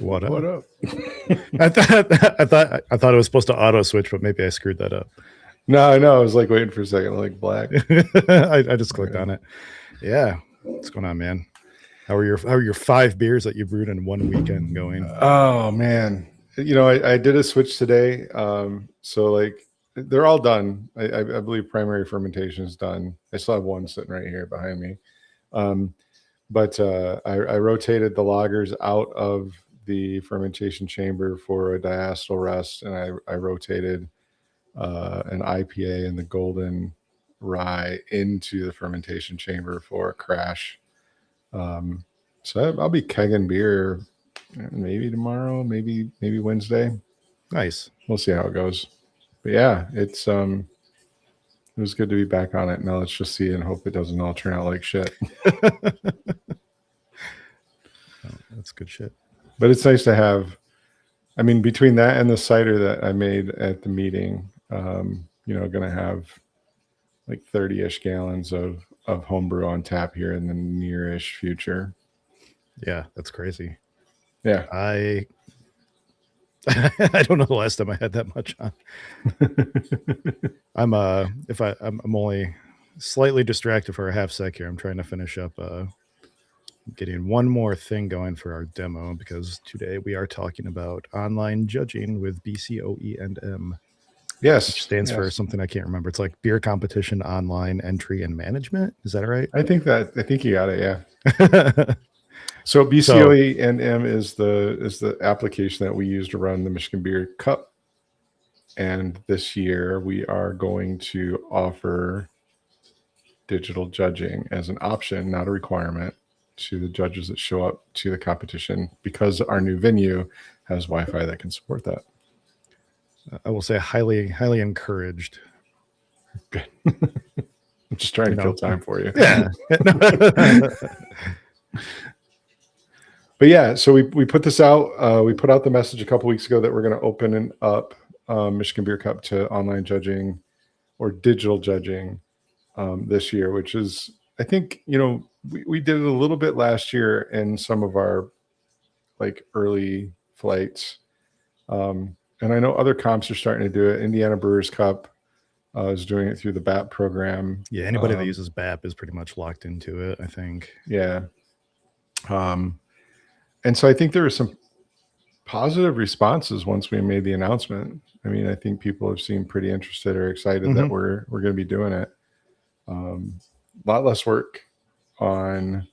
What What up? up? I thought it was supposed to auto switch, but maybe I screwed that up. No, I know. I was like waiting for a second, like black. I just clicked on it. Yeah, what's going on, man? How are your 5 beers that you brewed in one weekend going? Oh man, I did a switch today. So like they're all done. I believe primary fermentation is done. I still have one sitting right here behind me. But I rotated the lagers out of the fermentation chamber for a diacetyl rest, and I rotated an IPA and the golden rye into the fermentation chamber for a crash. So I'll be kegging beer maybe tomorrow, maybe Wednesday. Nice. We'll see how it goes. But yeah, it was good to be back on it. Now let's just see and hope it doesn't all turn out like shit. That's good shit. But it's nice to have. I mean, between that and the cider that I made at the meeting, going to have like 30-ish gallons of homebrew on tap here in the near-ish future. Yeah, that's crazy. Yeah. I don't know the last time I had that much on. I'm only slightly distracted for a half sec here. I'm trying to finish up getting one more thing going for our demo, because today we are talking about online judging with BCOE&M. Yes. Which stands for something I can't remember. It's like beer competition, online entry, and management. Is that right? I think you got it. Yeah. So BCOE&M is the application that we use to run the Michigan Beer Cup. And this year we are going to offer digital judging as an option, not a requirement, to the judges that show up to the competition, because our new venue has Wi-Fi that can support that. I will say highly, highly encouraged. Good. I'm just trying to kill time for you. Yeah. But yeah, so we put this out. We put out the message a couple weeks ago that we're going to open up Michigan Beer Cup to online judging or digital judging this year, which is, I think, we did it a little bit last year in some of our like early flights. And I know other comps are starting to do it. Indiana Brewers Cup is doing it through the BAP program. Yeah, anybody that uses BAP is pretty much locked into it, I think. Yeah. And so I think there were some positive responses once we made the announcement. I mean, I think people have seemed pretty interested or excited that we're going to be doing it. A lot less work on,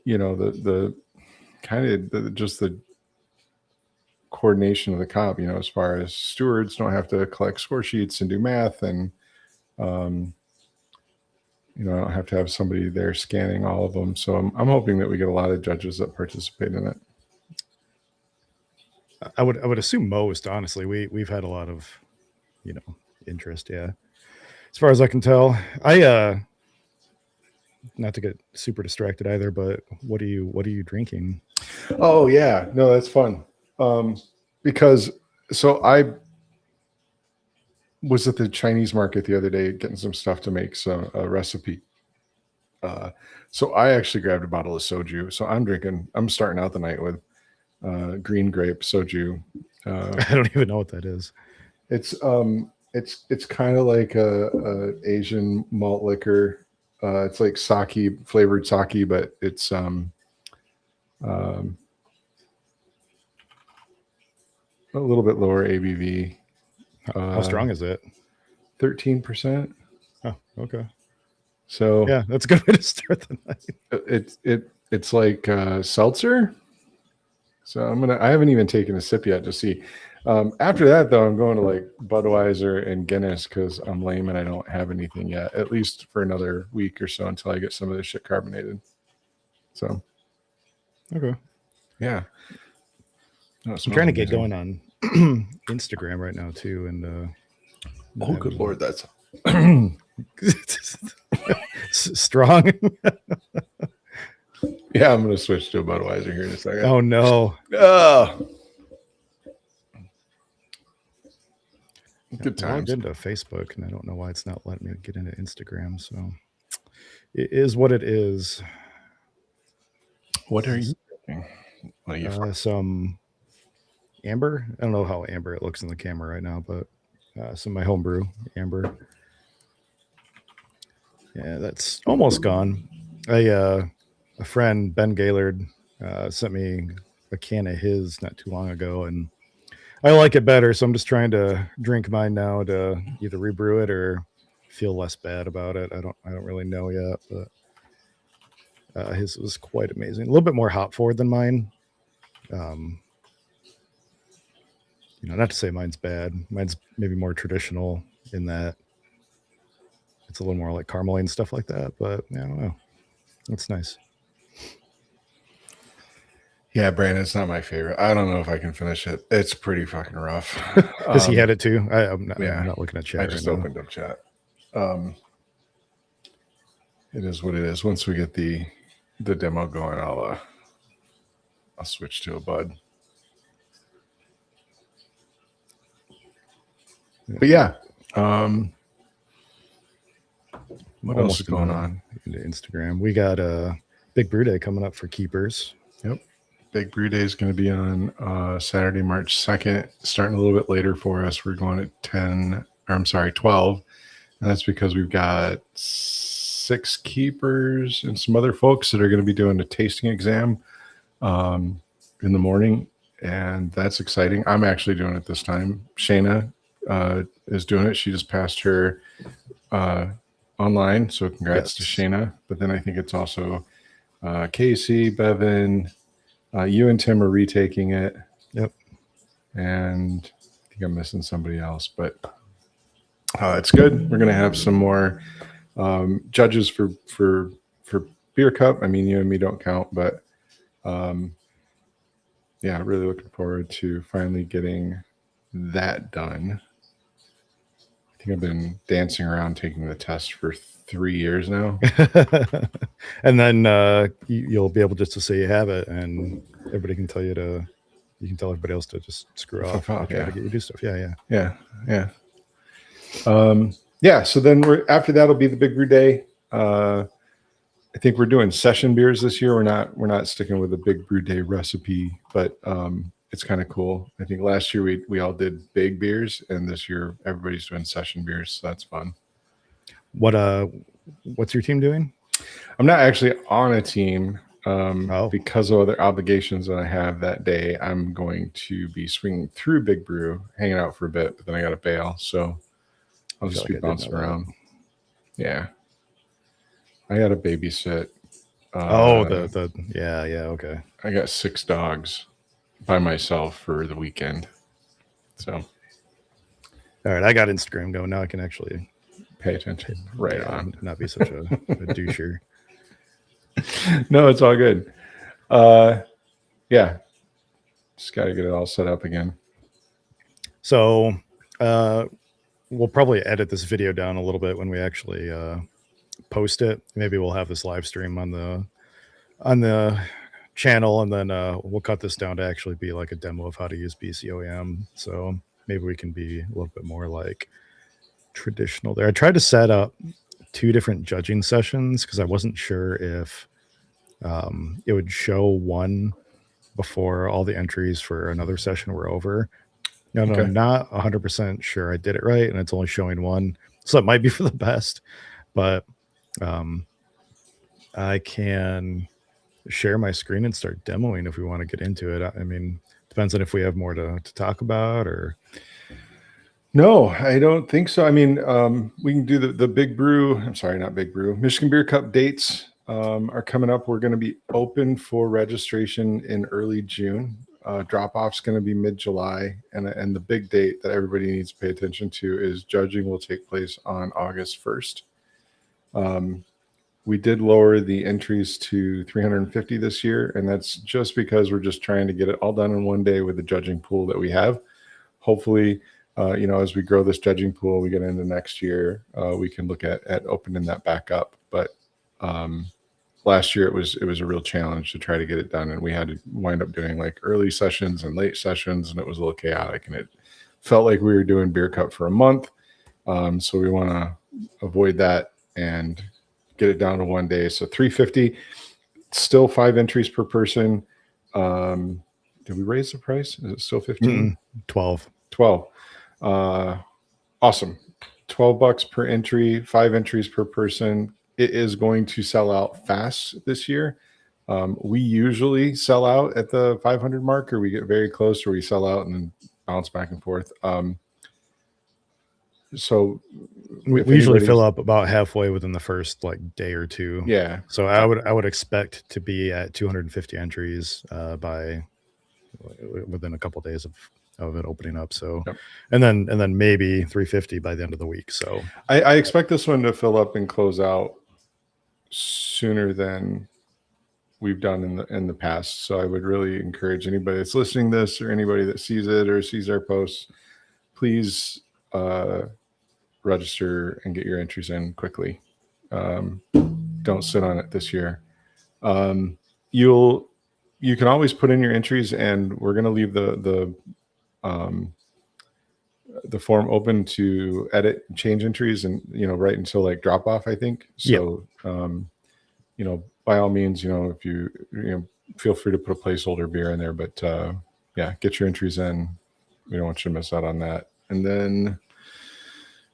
the kind of just the coordination of the comp, as far as stewards don't have to collect score sheets and do math, and I don't have to have somebody there scanning all of them. So I'm hoping that we get a lot of judges that participate in it. I would assume most, honestly. We've had a lot of, interest. Yeah, as far as I can tell. I not to get super distracted either, but what are you drinking? Oh yeah, no, that's fun. Because so I was at the Chinese market the other day getting some stuff to make a recipe. So I actually grabbed a bottle of soju. So I'm starting out the night with green grape soju. I don't even know what that is. It's kind of like a Asian malt liquor. It's like sake, flavored sake, but it's a little bit lower ABV. How strong is it? 13%. Oh, okay. So yeah, that's a good way to start the night. It's like seltzer. So I haven't even taken a sip yet to see. After that, though, I'm going to like Budweiser and Guinness because I'm lame and I don't have anything yet, at least for another week or so until I get some of this shit carbonated. So, okay. Yeah. I'm trying to get going on Instagram right now, too. And oh, good Lord, that's strong. Yeah, I'm going to switch to a Budweiser here in a second. Oh, no. Good times. I logged into Facebook, and I don't know why it's not letting me get into Instagram. So it is what it is. What are you doing? What do you find? Some amber. I don't know how amber it looks in the camera right now, but some of my homebrew amber. Yeah, that's almost gone. A friend, Ben Gaylord, sent me a can of his not too long ago, and I like it better. So I'm just trying to drink mine now to either rebrew it or feel less bad about it. I don't really know yet, but his was quite amazing. A little bit more hop forward than mine. Not to say mine's bad. Mine's maybe more traditional in that it's a little more like caramel and stuff like that. But I don't know. It's nice. Yeah, Brandon, it's not my favorite. I don't know if I can finish it. It's pretty fucking rough. Because he had it too. I'm not looking at chat. I just opened up chat. It is what it is. Once we get the demo going, I'll switch to a bud. But yeah, what else is going on? Into Instagram, we got a Big Brew Day coming up for keepers. Yep, Big Brew Day is going to be on Saturday, March 2nd, starting a little bit later for us. We're going at 12, and that's because we've got 6 keepers and some other folks that are going to be doing a tasting exam in the morning, and that's exciting. I'm actually doing it this time. Shayna is doing it. She just passed her online, so congrats to Shayna. But then I think it's also Casey, Bevan, you and Tim are retaking it. Yep. And I think I'm missing somebody else, but it's good. We're going to have some more judges for Beer Cup. I mean, you and me don't count, but yeah, really looking forward to finally getting that done. I think I've been dancing around taking the test for 3 years now. And then you'll be able just to say you have it, and everybody can tell you you can tell everybody else to just screw off. Try to get you to do stuff. Yeah. So then after that'll be the Big Brew Day. I think we're doing session beers this year. We're not sticking with the Big Brew Day recipe, but it's kind of cool. I think last year we all did big beers, and this year everybody's doing session beers, so that's fun. What's your team doing? I'm not actually on a team because of other obligations that I have that day. I'm going to be swinging through Big Brew, hanging out for a bit, but then I got to bail, so I'll just be bouncing around. Yeah, I got to babysit. Okay. I got 6 dogs by myself for the weekend. So, all right, I got Instagram going now. I can actually pay attention. Right on. Not be such a doucher. No, it's all good. Yeah, just got to get it all set up again. So, we'll probably edit this video down a little bit when we actually post it. Maybe we'll have this live stream on the channel, and then we'll cut this down to actually be like a demo of how to use BCOE&M. So maybe we can be a little bit more like traditional there. I tried to set up 2 different judging sessions because I wasn't sure if it would show one before all the entries for another session were over. No, I'm not 100% sure I did it right, and it's only showing one, so it might be for the best. But I can share my screen and start demoing if we want to get into it. I mean, depends on if we have more to talk about or. No, I don't think so. I mean, we can do the Big Brew. I'm sorry, not Big Brew. Michigan Beer Cup dates are coming up. We're going to be open for registration in early June. Drop-off's going to be mid-July. And the big date that everybody needs to pay attention to is judging will take place on August 1st. We did lower the entries to 350 this year, and that's just because we're just trying to get it all done in one day with the judging pool that we have. Hopefully, as we grow this judging pool, we get into next year, we can look at opening that back up. But last year it was a real challenge to try to get it done, and we had to wind up doing like early sessions and late sessions, and it was a little chaotic, and it felt like we were doing Beer Cup for a month. So we want to avoid that and get it down to one day. So 350, still 5 entries per person. Did we raise the price? Is it still 15? 12. 12. Awesome. $12 per entry, 5 entries per person. It is going to sell out fast this year. We usually sell out at the 500 mark, or we get very close, or we sell out and then bounce back and forth. So we usually fill up about halfway within the first like day or two. Yeah. So I would expect to be at 250 entries by within a couple of days of it opening up. So, yep. and then maybe 350 by the end of the week. So I expect this one to fill up and close out sooner than we've done in the past. So I would really encourage anybody that's listening to this, or anybody that sees it or sees our posts, please register and get your entries in quickly. Don't sit on it this year. You can always put in your entries, and we're going to leave the form open to edit and change entries, and right until like drop off, I think. So by all means, if you feel free to put a placeholder beer in there, but yeah, get your entries in. We don't want you to miss out on that. And then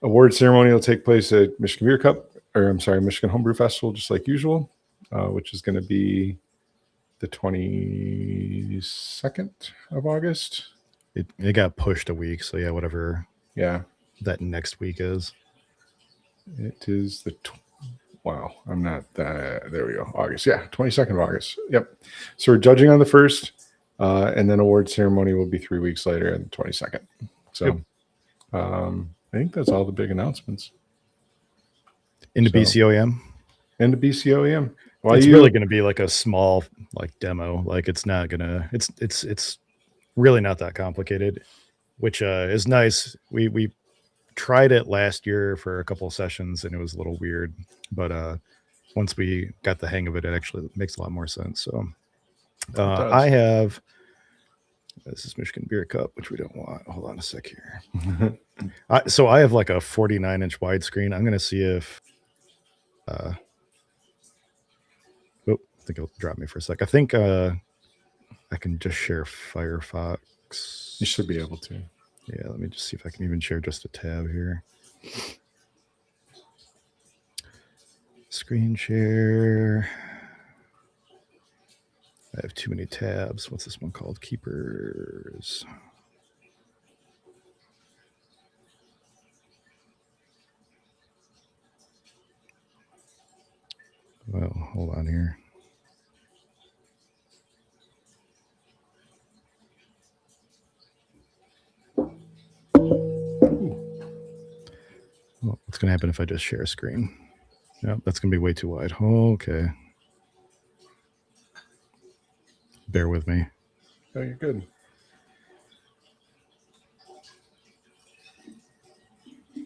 award ceremony will take place at Michigan Beer Cup, Michigan Homebrew Festival, just like usual, which is going to be the 22nd of August. It got pushed a week, so yeah, whatever. Yeah, that next week is. It is wow, I'm not that. There we go. August, yeah, 22nd of August. Yep. So we're judging on the 1st, and then award ceremony will be 3 weeks later, on the 22nd. So, yep. I think that's all the big announcements. Into BCOE&M. Into BCOE&M. It's really going to be like a small like demo. Like it's not gonna. It's really not that complicated, which is nice. We tried it last year for a couple of sessions and it was a little weird, but once we got the hang of it, it actually makes a lot more sense. So I have, this is Michigan Beer Cup, which we don't want. Hold on a sec here. So I have like a 49-inch widescreen. I'm going to see if I think it'll drop me for a sec. I think I can just share Firefox. You should be able to. Yeah, let me just see if I can even share just a tab here. Screen share. I have too many tabs. What's this one called? Keepers. Well, hold on here. Well, what's going to happen if I just share a screen? Yep, that's going to be way too wide. Okay. Bear with me. Oh, you're good. All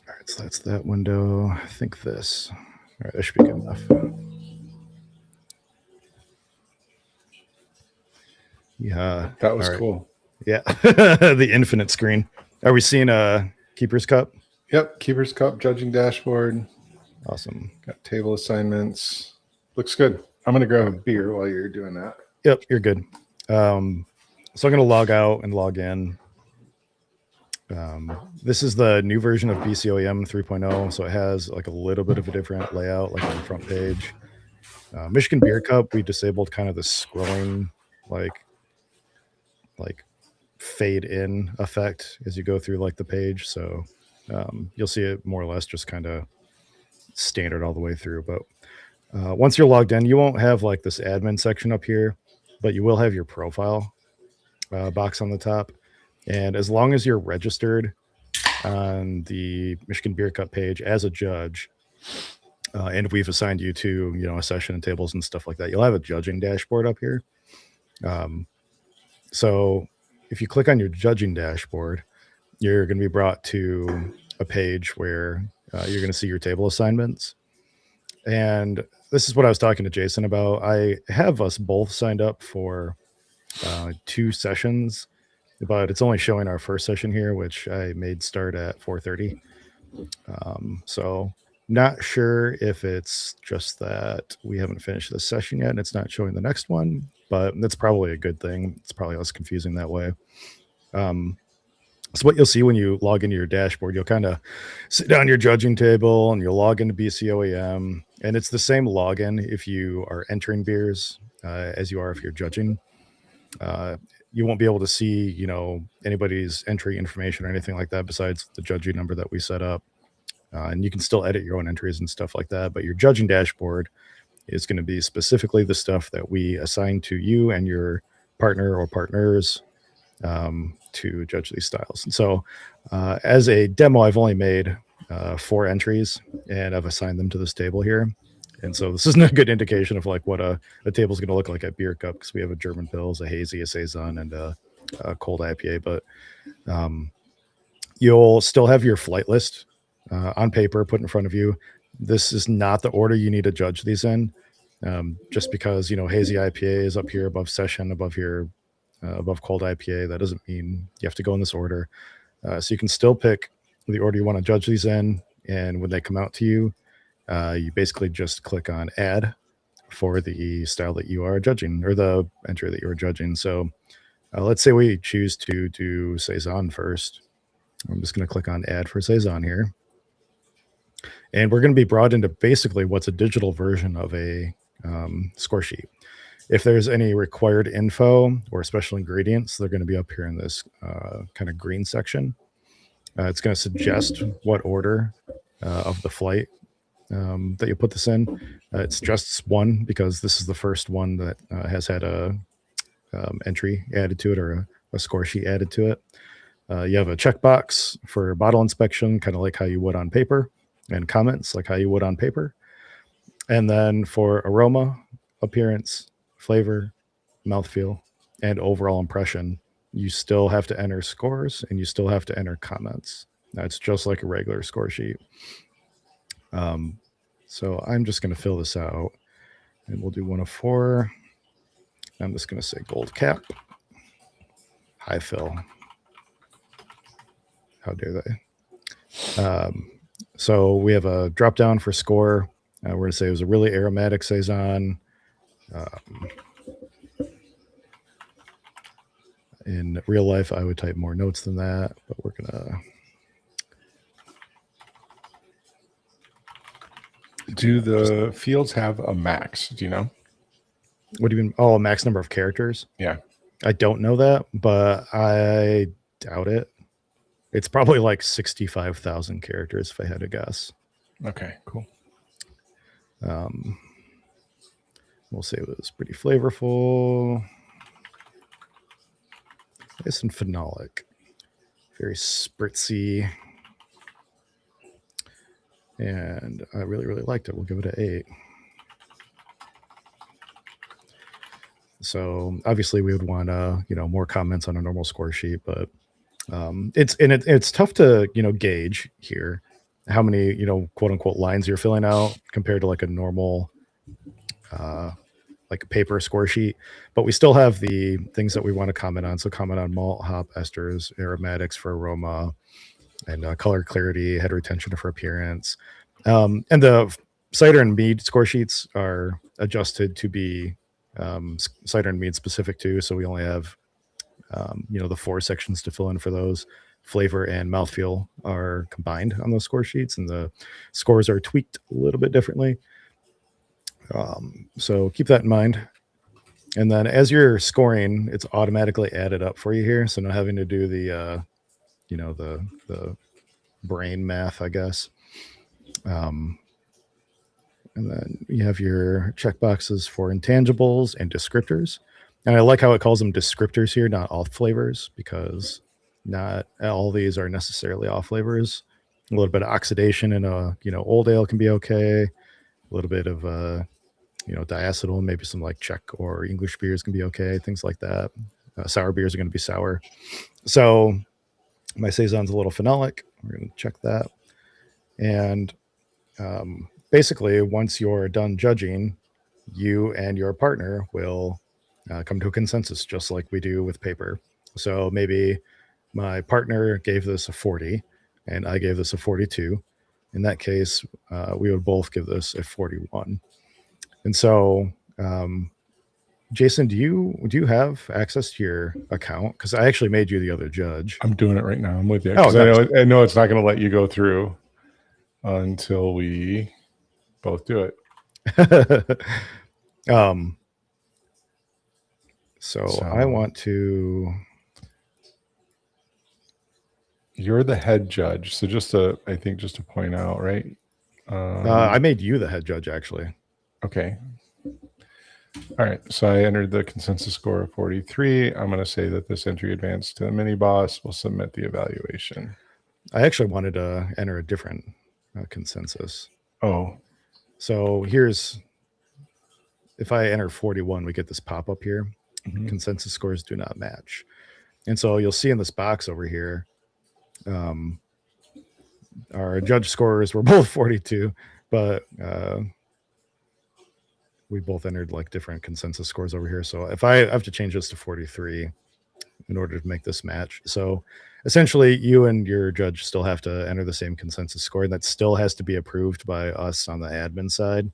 right, so that's that window. I think this. All right, that should be good enough. Yeah. That was cool. Yeah. The infinite screen. Are we seeing a Keeper's Cup? Yep. Keeper's Cup, judging dashboard. Awesome. Got table assignments. Looks good. I'm going to grab a beer while you're doing that. Yep, you're good. So I'm going to log out and log in. This is the new version of BCOE&M 3.0, so it has like a little bit of a different layout, like on the front page. Michigan Beer Cup, we disabled kind of the scrolling, like fade in effect as you go through like the page. So you'll see it more or less just kind of standard all the way through. But once you're logged in, you won't have like this admin section up here, but you will have your profile box on the top. And as long as you're registered on the Michigan Beer Cup page as a judge, and we've assigned you to, a session and tables and stuff like that, you'll have a judging dashboard up here. So if you click on your judging dashboard, you're going to be brought to a page where you're going to see your table assignments. And this is what I was talking to Jason about. I have us both signed up for 2 sessions, but it's only showing our first session here, which I made start at 4:30. So not sure if it's just that we haven't finished this session yet and it's not showing the next one, but that's probably a good thing. It's probably less confusing that way. So what you'll see when you log into your dashboard, you'll kind of sit down your judging table and you'll log into BCOE&M, and it's the same login if you are entering beers as you are if you're judging. You won't be able to see, anybody's entry information or anything like that besides the judging number that we set up. And you can still edit your own entries and stuff like that, but your judging dashboard is going to be specifically the stuff that we assign to you and your partner or partners to judge these styles. And so as a demo, I've only made 4 entries and I've assigned them to this table here. And so this isn't a good indication of like what a table is going to look like at Beer Cup, because we have a German Pils, a Hazy, a Saison, and a cold IPA. But you'll still have your flight list on paper put in front of you. This is not the order you need to judge these in. Just because, Hazy IPA is up here above Session, above here, above cold IPA, that doesn't mean you have to go in this order. So you can still pick the order you want to judge these in. And when they come out to you, you basically just click on add for the style that you are judging, or the entry that you are judging. So let's say we choose to do Saison first. I'm just going to click on add for Saison here. And we're going to be brought into basically what's a digital version of a score sheet. If there's any required info or special ingredients, they're going to be up here in this kind of green section. It's going to suggest what order of the flight that you put this in. It's just one because this is the first one that has had a entry added to it, or a score sheet added to it. You have a checkbox for bottle inspection, kind of like how you would on paper, and comments like how you would on paper. And then for aroma, appearance, flavor, mouthfeel, and overall impression, you still have to enter scores and you still have to enter comments. That's just like a regular score sheet. So I'm just going to fill this out, and we'll do 1 of 4. I'm just going to say gold cap, high fill. How dare they? So we have a drop down for score. We're going to say it was a really aromatic Saison. In real life, I would type more notes than that, but we're going to... Do the fields have a max? Do you know? What do you mean? Oh, a max number of characters? Yeah. I don't know that, but I doubt it. It's probably like 65,000 characters if I had to guess. Okay, cool. We'll say it was pretty flavorful. Nice and phenolic. Very spritzy. And I really, really liked it. We'll give it an 8. So obviously we would want more comments on a normal score sheet, but it's tough to gauge here how many quote unquote lines you're filling out compared to like a normal like a paper score sheet. But we still have the things that we want to comment on. So comment on malt, hop, esters, aromatics for aroma, and color clarity, head retention for appearance. And the cider and mead score sheets are adjusted to be cider and mead specific too. So we only have, the 4 sections to fill in for those. Flavor and mouthfeel are combined on those score sheets, and the scores are tweaked a little bit differently. So keep that in mind. And then as you're scoring, it's automatically added up for you here. So not having to do the, the brain math, I guess. And then you have your checkboxes for intangibles and descriptors. And I like how it calls them descriptors here, not off flavors, because not all these are necessarily off flavors. A little bit of oxidation in a, old ale can be okay. A little bit of, diacetyl, maybe some like Czech or English beers can be okay. Things like that. Sour beers are going to be sour. So my Saison's a little phenolic. We're going to check that. And basically, once you're done judging, you and your partner will come to a consensus, just like we do with paper. So maybe my partner gave this a 40 and I gave this a 42. In that case, we would both give this a 41. And so Jason, do you have access to your account? Because I actually made you the other judge. I'm doing it right now. I'm with you Oh, because nice. I know it's not going to let you go through until we both do it. um. So I So want to. you're the head judge. So I think just to point out, right? I made you the head judge, actually. Okay. All right. So I entered the consensus score of 43. I'm going to say that this entry advanced to the mini boss. Will submit the evaluation. I actually wanted to enter a different consensus. Oh, So here's, if I enter 41, we get this pop up here. mhm. Consensus scores do not match. And so you'll see in this box over here, our judge scores were both 42, but we both entered like different consensus scores over here. So if I have to change this to 43 in order to make this match. So essentially, you and your judge still have to enter the same consensus score, and that still has to be approved by us on the admin side.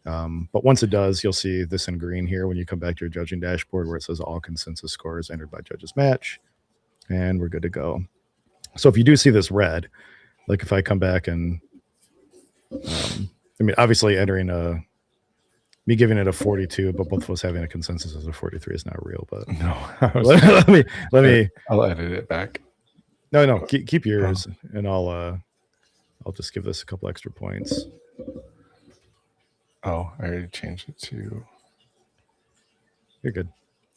But once it does, you'll see this in green here when you come back to your judging dashboard where it says all consensus scores entered by judges match, and we're good to go. So if you do see this red, like if I come back and, I mean, obviously entering me giving it a 42, but both of us having a consensus as a 43 is not real. But No, let me. I'll edit it back. No, keep yours, and I'll just give this a couple extra points. Oh, I already changed it to. You're good.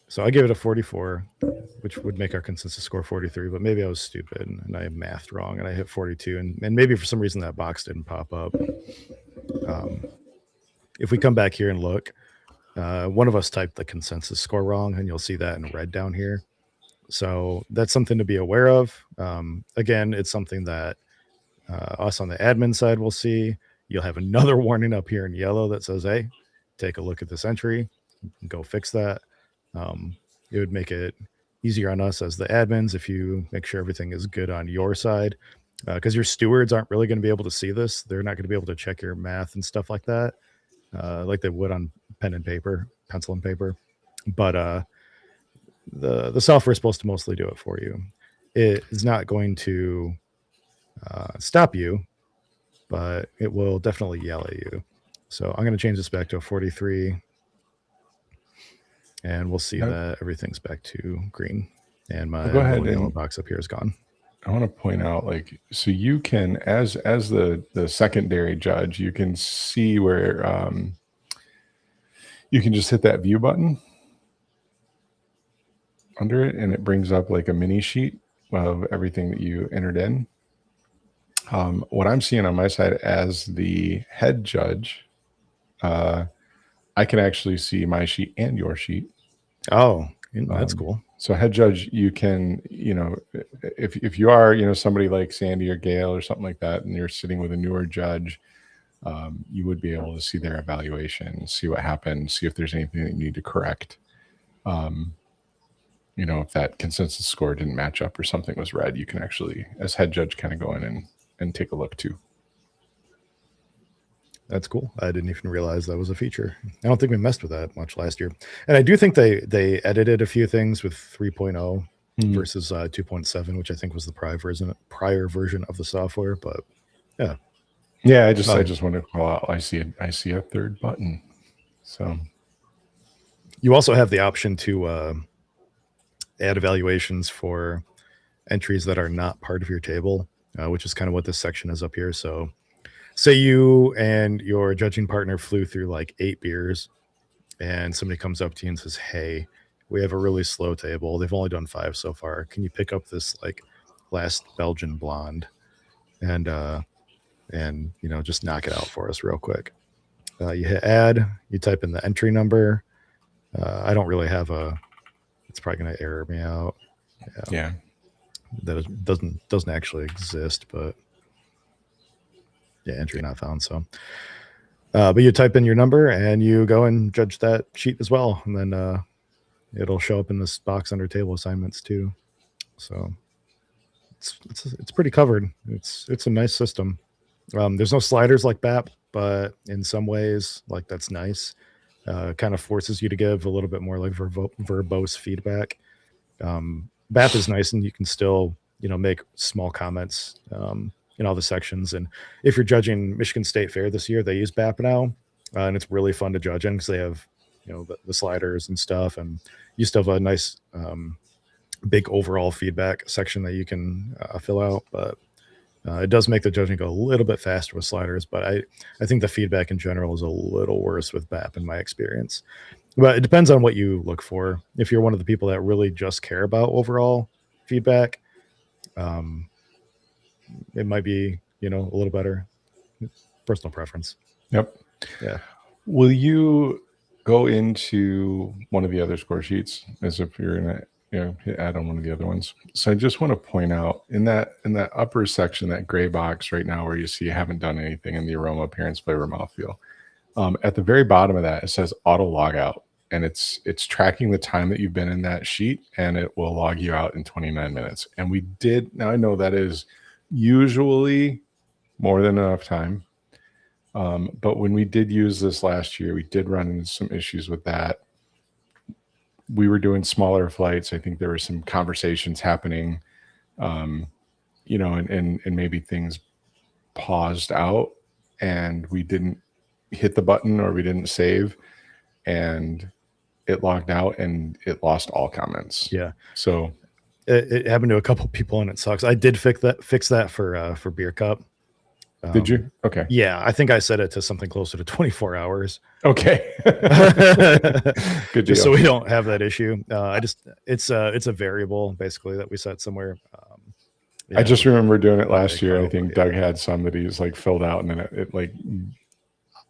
So I gave it a 44, which would make our consensus score 43, but maybe I was stupid and I mathed wrong and I hit 42, and maybe for some reason that box didn't pop up. If we come back here and look, one of us typed the consensus score wrong, and you'll see that in red down here. So that's something to be aware of. Again, it's something that us on the admin side will see. You'll have another warning up here in yellow that says, hey, take a look at this entry, go fix that. It would make it easier on us as the admins if you make sure everything is good on your side, because your stewards aren't really going to be able to see this. They're not going to be able to check your math and stuff like that, like they would on pencil and paper. But the software is supposed to mostly do it for you. It is not going to stop you, but it will definitely yell at you. So I'm going to change this back to a 43, and we'll see that everything's back to green, and my little yellow box up here is gone. I want to point out, like, so you can, as the secondary judge, you can see where you can just hit that view button under it, and it brings up like a mini sheet of everything that you entered in. What I'm seeing on my side as the head judge, I can actually see my sheet and your sheet. Oh, that's cool. So head judge, you can, if you are, somebody like Sandy or Gail or something like that, and you're sitting with a newer judge, you would be able to see their evaluation, see what happened, see if there's anything that you need to correct. If that consensus score didn't match up or something was red, you can actually, as head judge, kind of go in and take a look too. That's cool. I didn't even realize that was a feature. I don't think we messed with that much last year. And I do think they edited a few things with 3.0 versus 2.7, which I think was the prior version of the software. But yeah. Yeah, I just want to call out. I see a third button. So you also have the option to add evaluations for entries that are not part of your table, which is kind of what this section is up here. So say you and your judging partner flew through like 8 beers, and somebody comes up to you and says, hey, we have a really slow table. They've only done 5 so far. Can you pick up this like last Belgian blonde and just knock it out for us real quick? You hit add, you type in the entry number. I don't really have it's probably going to error me out. Yeah. That doesn't actually exist, but yeah, entry not found. So, but you type in your number and you go and judge that sheet as well, and then it'll show up in this box under table assignments too. So it's pretty covered. It's a nice system. There's no sliders like BAP, but in some ways, like that's nice. kind of forces you to give a little bit more like verbose feedback. BAP is nice, and you can still make small comments in all the sections. And if you're judging Michigan State Fair this year, they use BAP now, and it's really fun to judge in because they have the sliders and stuff, and you still have a nice big overall feedback section that you can fill out. But it does make the judging go a little bit faster with sliders, but I think the feedback in general is a little worse with BAP in my experience. But it depends on what you look for. If you're one of the people that really just care about overall feedback, it might be a little better. Personal preference. Yep. Yeah. Will you go into one of the other score sheets as if you're gonna hit add on one of the other ones? So I just want to point out in that upper section, that gray box right now where you see you haven't done anything in the aroma, appearance, flavor, mouthfeel. At the very bottom of that, it says auto log out, and it's tracking the time that you've been in that sheet, and it will log you out in 29 minutes. And we did, now I know that is usually more than enough time. But when we did use this last year, we did run into some issues with that. We were doing smaller flights. I think there were some conversations happening, and maybe things paused out, and we didn't hit the button or we didn't save, and it logged out and it lost all comments. Yeah. So it happened to a couple people, and it sucks. I did fix that for Beer Cup. Did you? Okay. Yeah, I think I set it to something closer to 24 hours. Okay. Good deal. Just so we don't have that issue. It's a variable basically that we set somewhere. I just remember doing it last year. I think Doug had some that he's like filled out, and then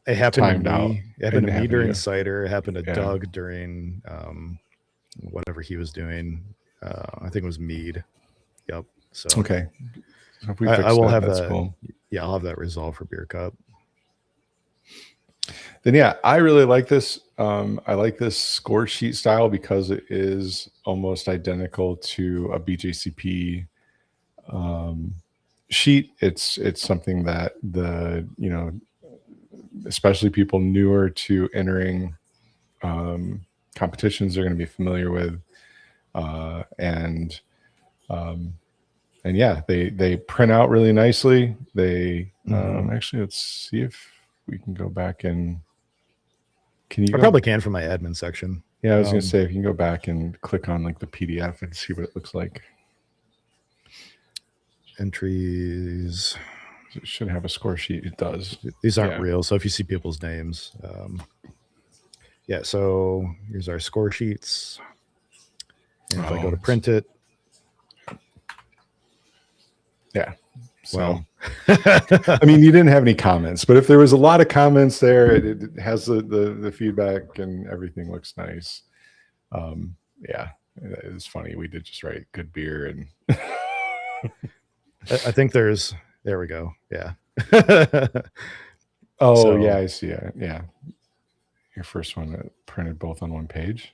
it happened to me. out. It happened to me during you. Cider. It happened to Doug during whatever he was doing. I think it was Mead. Yep. So okay. So if we I will have that's that. Cool. Yeah, I'll have that resolved for Beer Cup. Then I really like this. I like this score sheet style because it is almost identical to a BJCP sheet. It's something that especially people newer to entering competitions are going to be familiar with, and yeah, they print out really nicely. They actually, let's see if we can go back and I probably can from my admin section. Yeah, I was going to say if you can go back and click on like the PDF and see what it looks like. Entries. It should have a score sheet. It does. These aren't real, so if you see people's names, yeah. So here's our score sheets. And if I go to print it, yeah. So, well, I mean, you didn't have any comments, but if there was a lot of comments there, it has the feedback and everything looks nice. Yeah, it's funny. We did just write good beer, and I think there we go. Yeah. Yeah, I see it. Yeah. Your first one printed both on one page.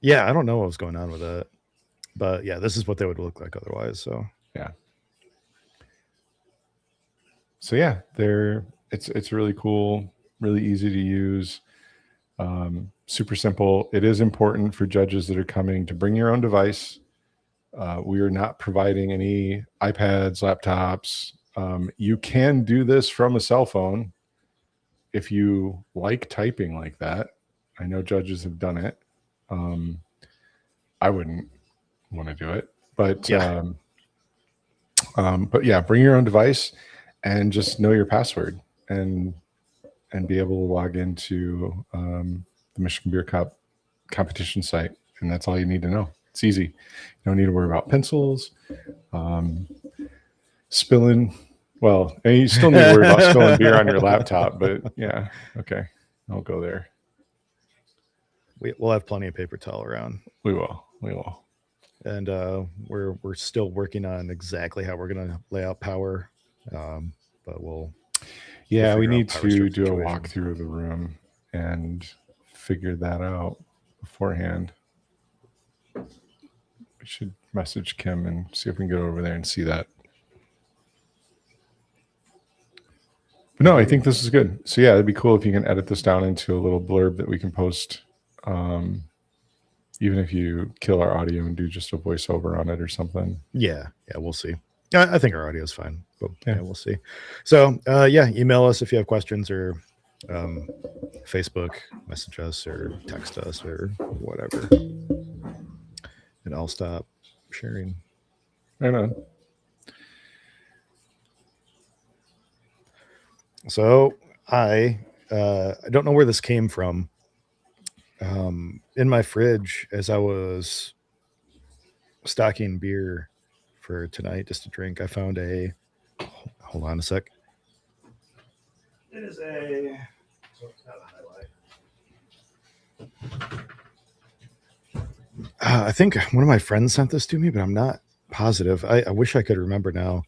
Yeah, I don't know what was going on with that, but yeah, this is what they would look like otherwise. So yeah. So yeah, it's really cool, really easy to use, super simple. It is important for judges that are coming to bring your own device. We are not providing any iPads, laptops. You can do this from a cell phone if you like typing like that. I know judges have done it. I wouldn't want to do it, but yeah. But yeah, bring your own device and just know your password and be able to log into the Michigan Beer Cup competition site, and that's all you need to know. It's easy. You don't need to worry about pencils, spilling. Well, and you still need to worry about spilling beer on your laptop, but yeah, okay, I'll go there. We'll have plenty of paper towel around. We will. And we're still working on exactly how we're going to lay out power, but we'll we need to do a walkthrough of the room and figure that out beforehand. We should message Kim and see if we can get over there and see that. No, I think this is good. So yeah, it'd be cool if you can edit this down into a little blurb that we can post. Even if you kill our audio and do just a voiceover on it or something. Yeah, we'll see. I think our audio is fine, but Yeah. we'll see. So email us if you have questions, or Facebook message us, or text us, or whatever, and I'll stop sharing. Right on. So I don't know where this came from. In my fridge, as I was stocking beer for tonight just to drink, I found a. Hold on a sec. It is a. I think one of my friends sent this to me, but I'm not positive. I wish I could remember now.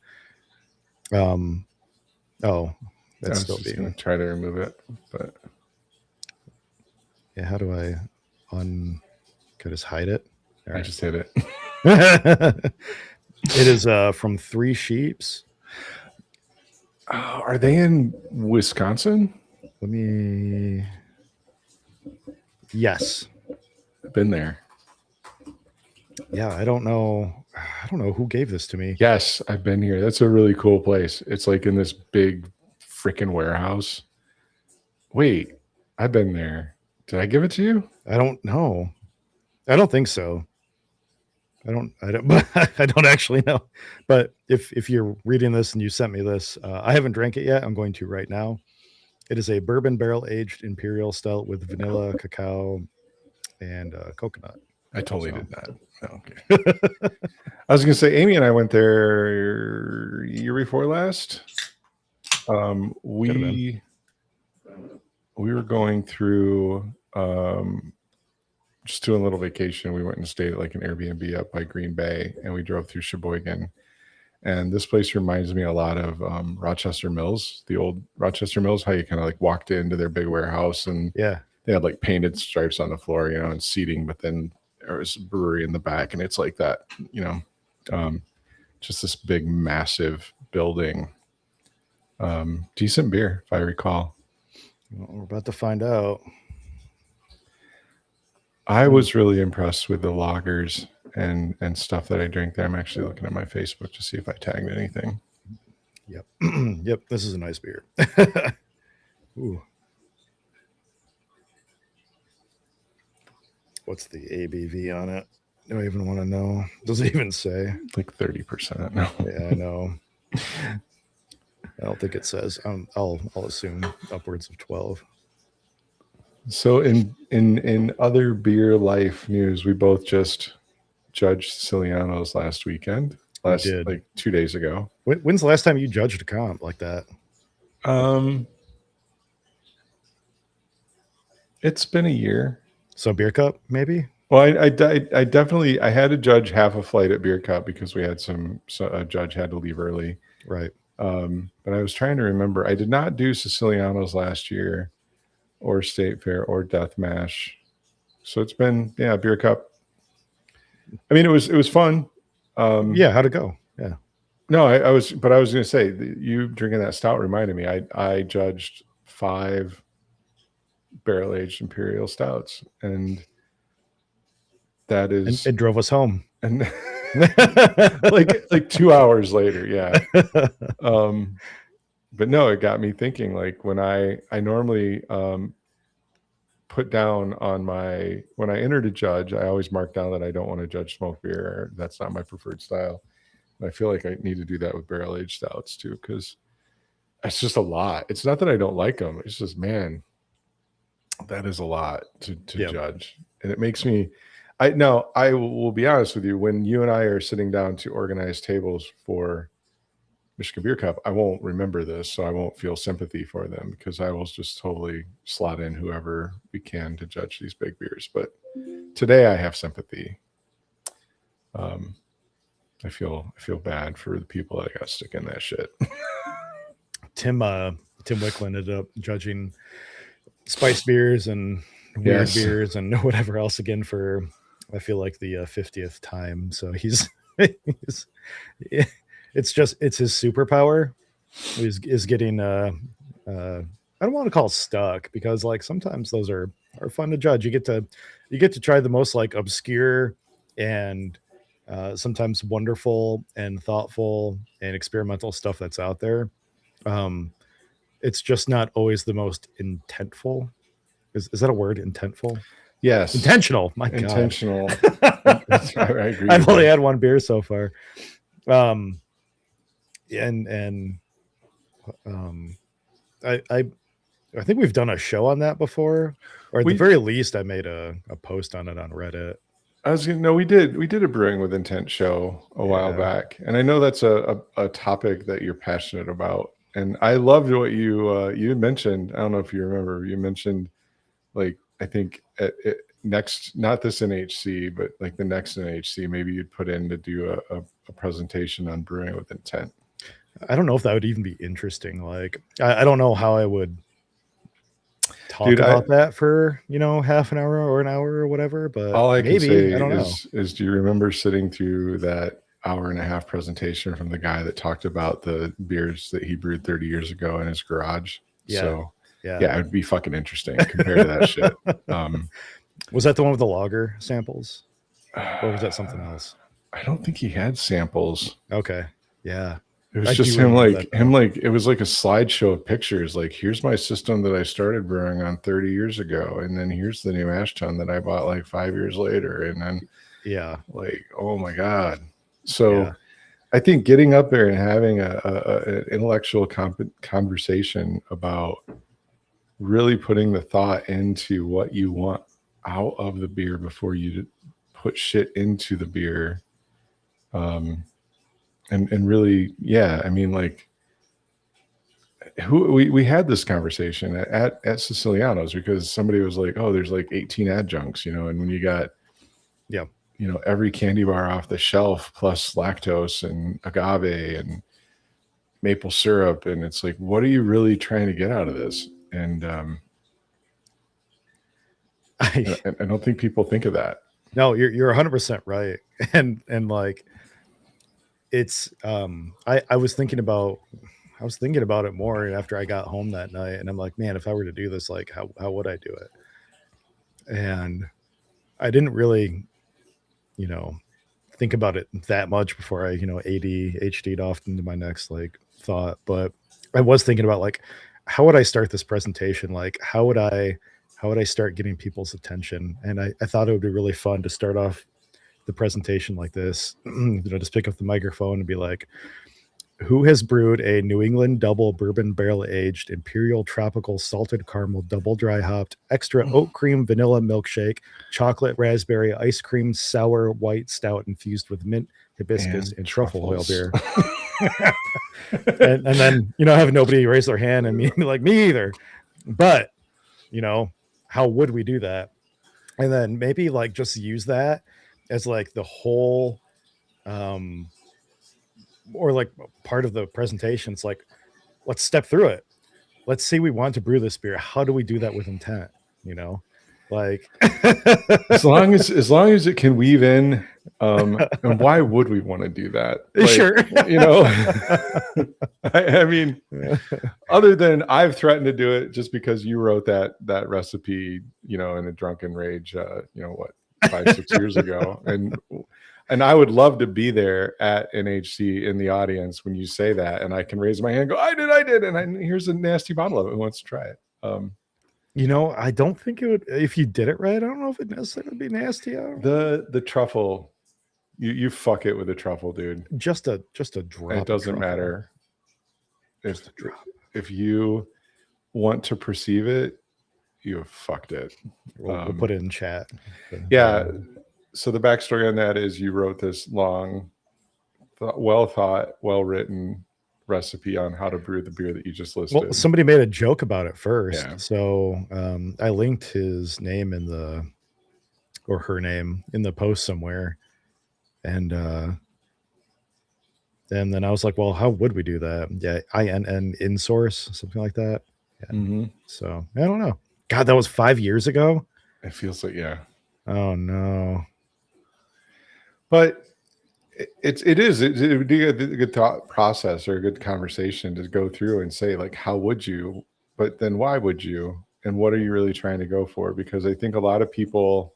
Oh, that's still being. Going to try to remove it, but yeah. How do I could I just hide it? I just hit it. It is from Three Sheeps. Are they in Wisconsin? Let me. Yes. I've been there. Yeah, I don't know who gave this to me. Yes, I've been here. That's a really cool place. It's like in this big freaking warehouse. Wait, I've been there. Did I give it to you? I don't know. I don't think so. I don't actually know. But if you're reading this and you sent me this, I haven't drank it yet. I'm going to right now. It is a bourbon barrel aged imperial stout with vanilla, cacao, and coconut. I totally did not. Oh, okay. I was going to say, Amy and I went there year before last. We were going through just doing a little vacation. We went and stayed at like an Airbnb up by Green Bay, and we drove through Sheboygan. And this place reminds me a lot of Rochester Mills, the old Rochester Mills, how you kind of like walked into their big warehouse and yeah, they had like painted stripes on the floor, and seating, but then there was a brewery in the back, and it's like that, just this big, massive building. Decent beer, if I recall. Well, we're about to find out. I was really impressed with the lagers and stuff that I drink there. I'm actually looking at my Facebook to see if I tagged anything. Yep. Yep. This is a nice beer. Ooh. What's the ABV on it? I don't even want to know. Does it even say? Like 30%. No. Yeah, I know. I don't think it says. I'll assume upwards of 12. So in other beer life news, we both just judged Siciliano's last weekend. Like 2 days ago. When's the last time you judged a comp like that? It's been a year. So Beer Cup, maybe? Well, I definitely had to judge half a flight at Beer Cup because we had a judge had to leave early. Right. But I was trying to remember. I did not do Siciliano's last year, or State Fair, or Death Mash. So it's been Beer Cup. I mean, it was fun. How'd it go? Yeah. No, I was going to say, you drinking that stout reminded me. I judged 5 barrel-aged imperial stouts, and that is it drove us home. And like 2 hours later, yeah. But no, it got me thinking. Like when I normally put down on when I enter to judge, I always mark down that I don't want to judge smoke beer. That's not my preferred style. And I feel like I need to do that with barrel-aged stouts too, because it's just a lot. It's not that I don't like them. It's just, man, that is a lot to judge. And it makes me, I will be honest with you, when you and I are sitting down to organize tables for Michigan Beer Cup, I won't remember this, so I won't feel sympathy for them, because I will just totally slot in whoever we can to judge these big beers. But today I have sympathy. I feel bad for the people that got stuck in that shit. Tim Wicklund ended up judging spice beers and weird beers and whatever else again for, I feel like, the 50th time. So it's his superpower is getting I don't want to call stuck because like sometimes those are fun to judge. You get to try the most like obscure and sometimes wonderful and thoughtful and experimental stuff that's out there. Um, it's just not always the most intentful. Is that a word? Intentful? Yes, Intentional. My God. intentional. I agree I've with only you. had one beer so far. Um, and um, I I think we've done a show on that before, or at the We very least, I made a post on it on Reddit. I was gonna no, we did a brewing with intent show a while Yeah, back, and I know that's a topic that you're passionate about. And I loved what you mentioned. I don't know if you remember. You mentioned like I think next, not this NHC, but like the next NHC, maybe you'd put in to do a presentation on brewing with intent. I don't know if that would even be interesting. Like, I don't know how I would talk Dude, about that for half an hour or an hour or whatever, but all I can maybe say I don't know. is do you remember sitting through that hour and a half presentation from the guy that talked about the beers that he brewed 30 years ago in his garage? Yeah, So yeah. yeah, it would be fucking interesting compared to that shit. Um, Was that the one with the lager samples, or was that something I else? don't think he had samples. Okay, yeah, It was I just do remember that him though. like it was like a slideshow of pictures. Like, here's my system that I started brewing on 30 years ago, and then here's the new ash tun that I bought like 5 years later, and then Yeah, like, oh my god. yeah. So I think getting up there and having an intellectual conversation about really putting the thought into what you want out of the beer before you put shit into the beer, um, and really, yeah, I mean, like, we had this conversation at Siciliano's because somebody was like, oh, there's like 18 adjuncts, and when you got Yeah. every candy bar off the shelf plus lactose and agave and maple syrup, and it's like, what are you really trying to get out of this? And I I don't think people think of that. no, you're 100% right, and like it's I was thinking about it more after I got home that night, and I'm like, man, if I were to do this, like, how would I do it? And I didn't really, you know, think about it that much before I, ADHD'd off into my next like thought. But I was thinking about like, how would I start this presentation? Like, how would I start getting people's attention? And I thought it would be really fun to start off the presentation like this, just pick up the microphone and be like, who has brewed a New England double bourbon barrel aged imperial tropical salted caramel double dry hopped extra oat cream vanilla milkshake, chocolate raspberry ice cream sour white stout infused with mint, hibiscus, And and truffle oil truffles. beer? And then have nobody raise their hand and me like me either. But you know, how would we do that? And then maybe like just use that as like the whole um or like part of the presentation. It's like, let's step through it. Let's say we want to brew this beer. How do we do that with intent? You know, like, As long as it can weave in, and why would we want to do that? Like, sure. you know, I mean, other than I've threatened to do it just because you wrote that recipe, in a drunken rage, what, 5 6 years ago, and I would love to be there at NHC in the audience when you say that, and I can raise my hand, and go, I did, and here's a nasty bottle of it. Who wants to try it? I don't think it would. If you did it right, I don't know if it necessarily would be nasty. The truffle, you fuck it with a truffle, dude. Just a drop. It doesn't of truffle. matter Just a drop. if you want to perceive it, you have fucked it. We'll put it in chat. Yeah. So the backstory on that is you wrote this long, well thought, well written recipe on how to brew the beer that you just listed. Well, somebody made a joke about it first, Yeah. so I linked his name or her name in the post somewhere, and then I was like, well, how would we do that? Yeah, INN in source, something like that. Yeah. Mm-hmm. So I don't know. God, that was 5 years ago. It feels like, yeah. Oh no. But it would be a good thought process or a good conversation to go through and say, like, how would you but then why would you? And what are you really trying to go for? Because I think a lot of people,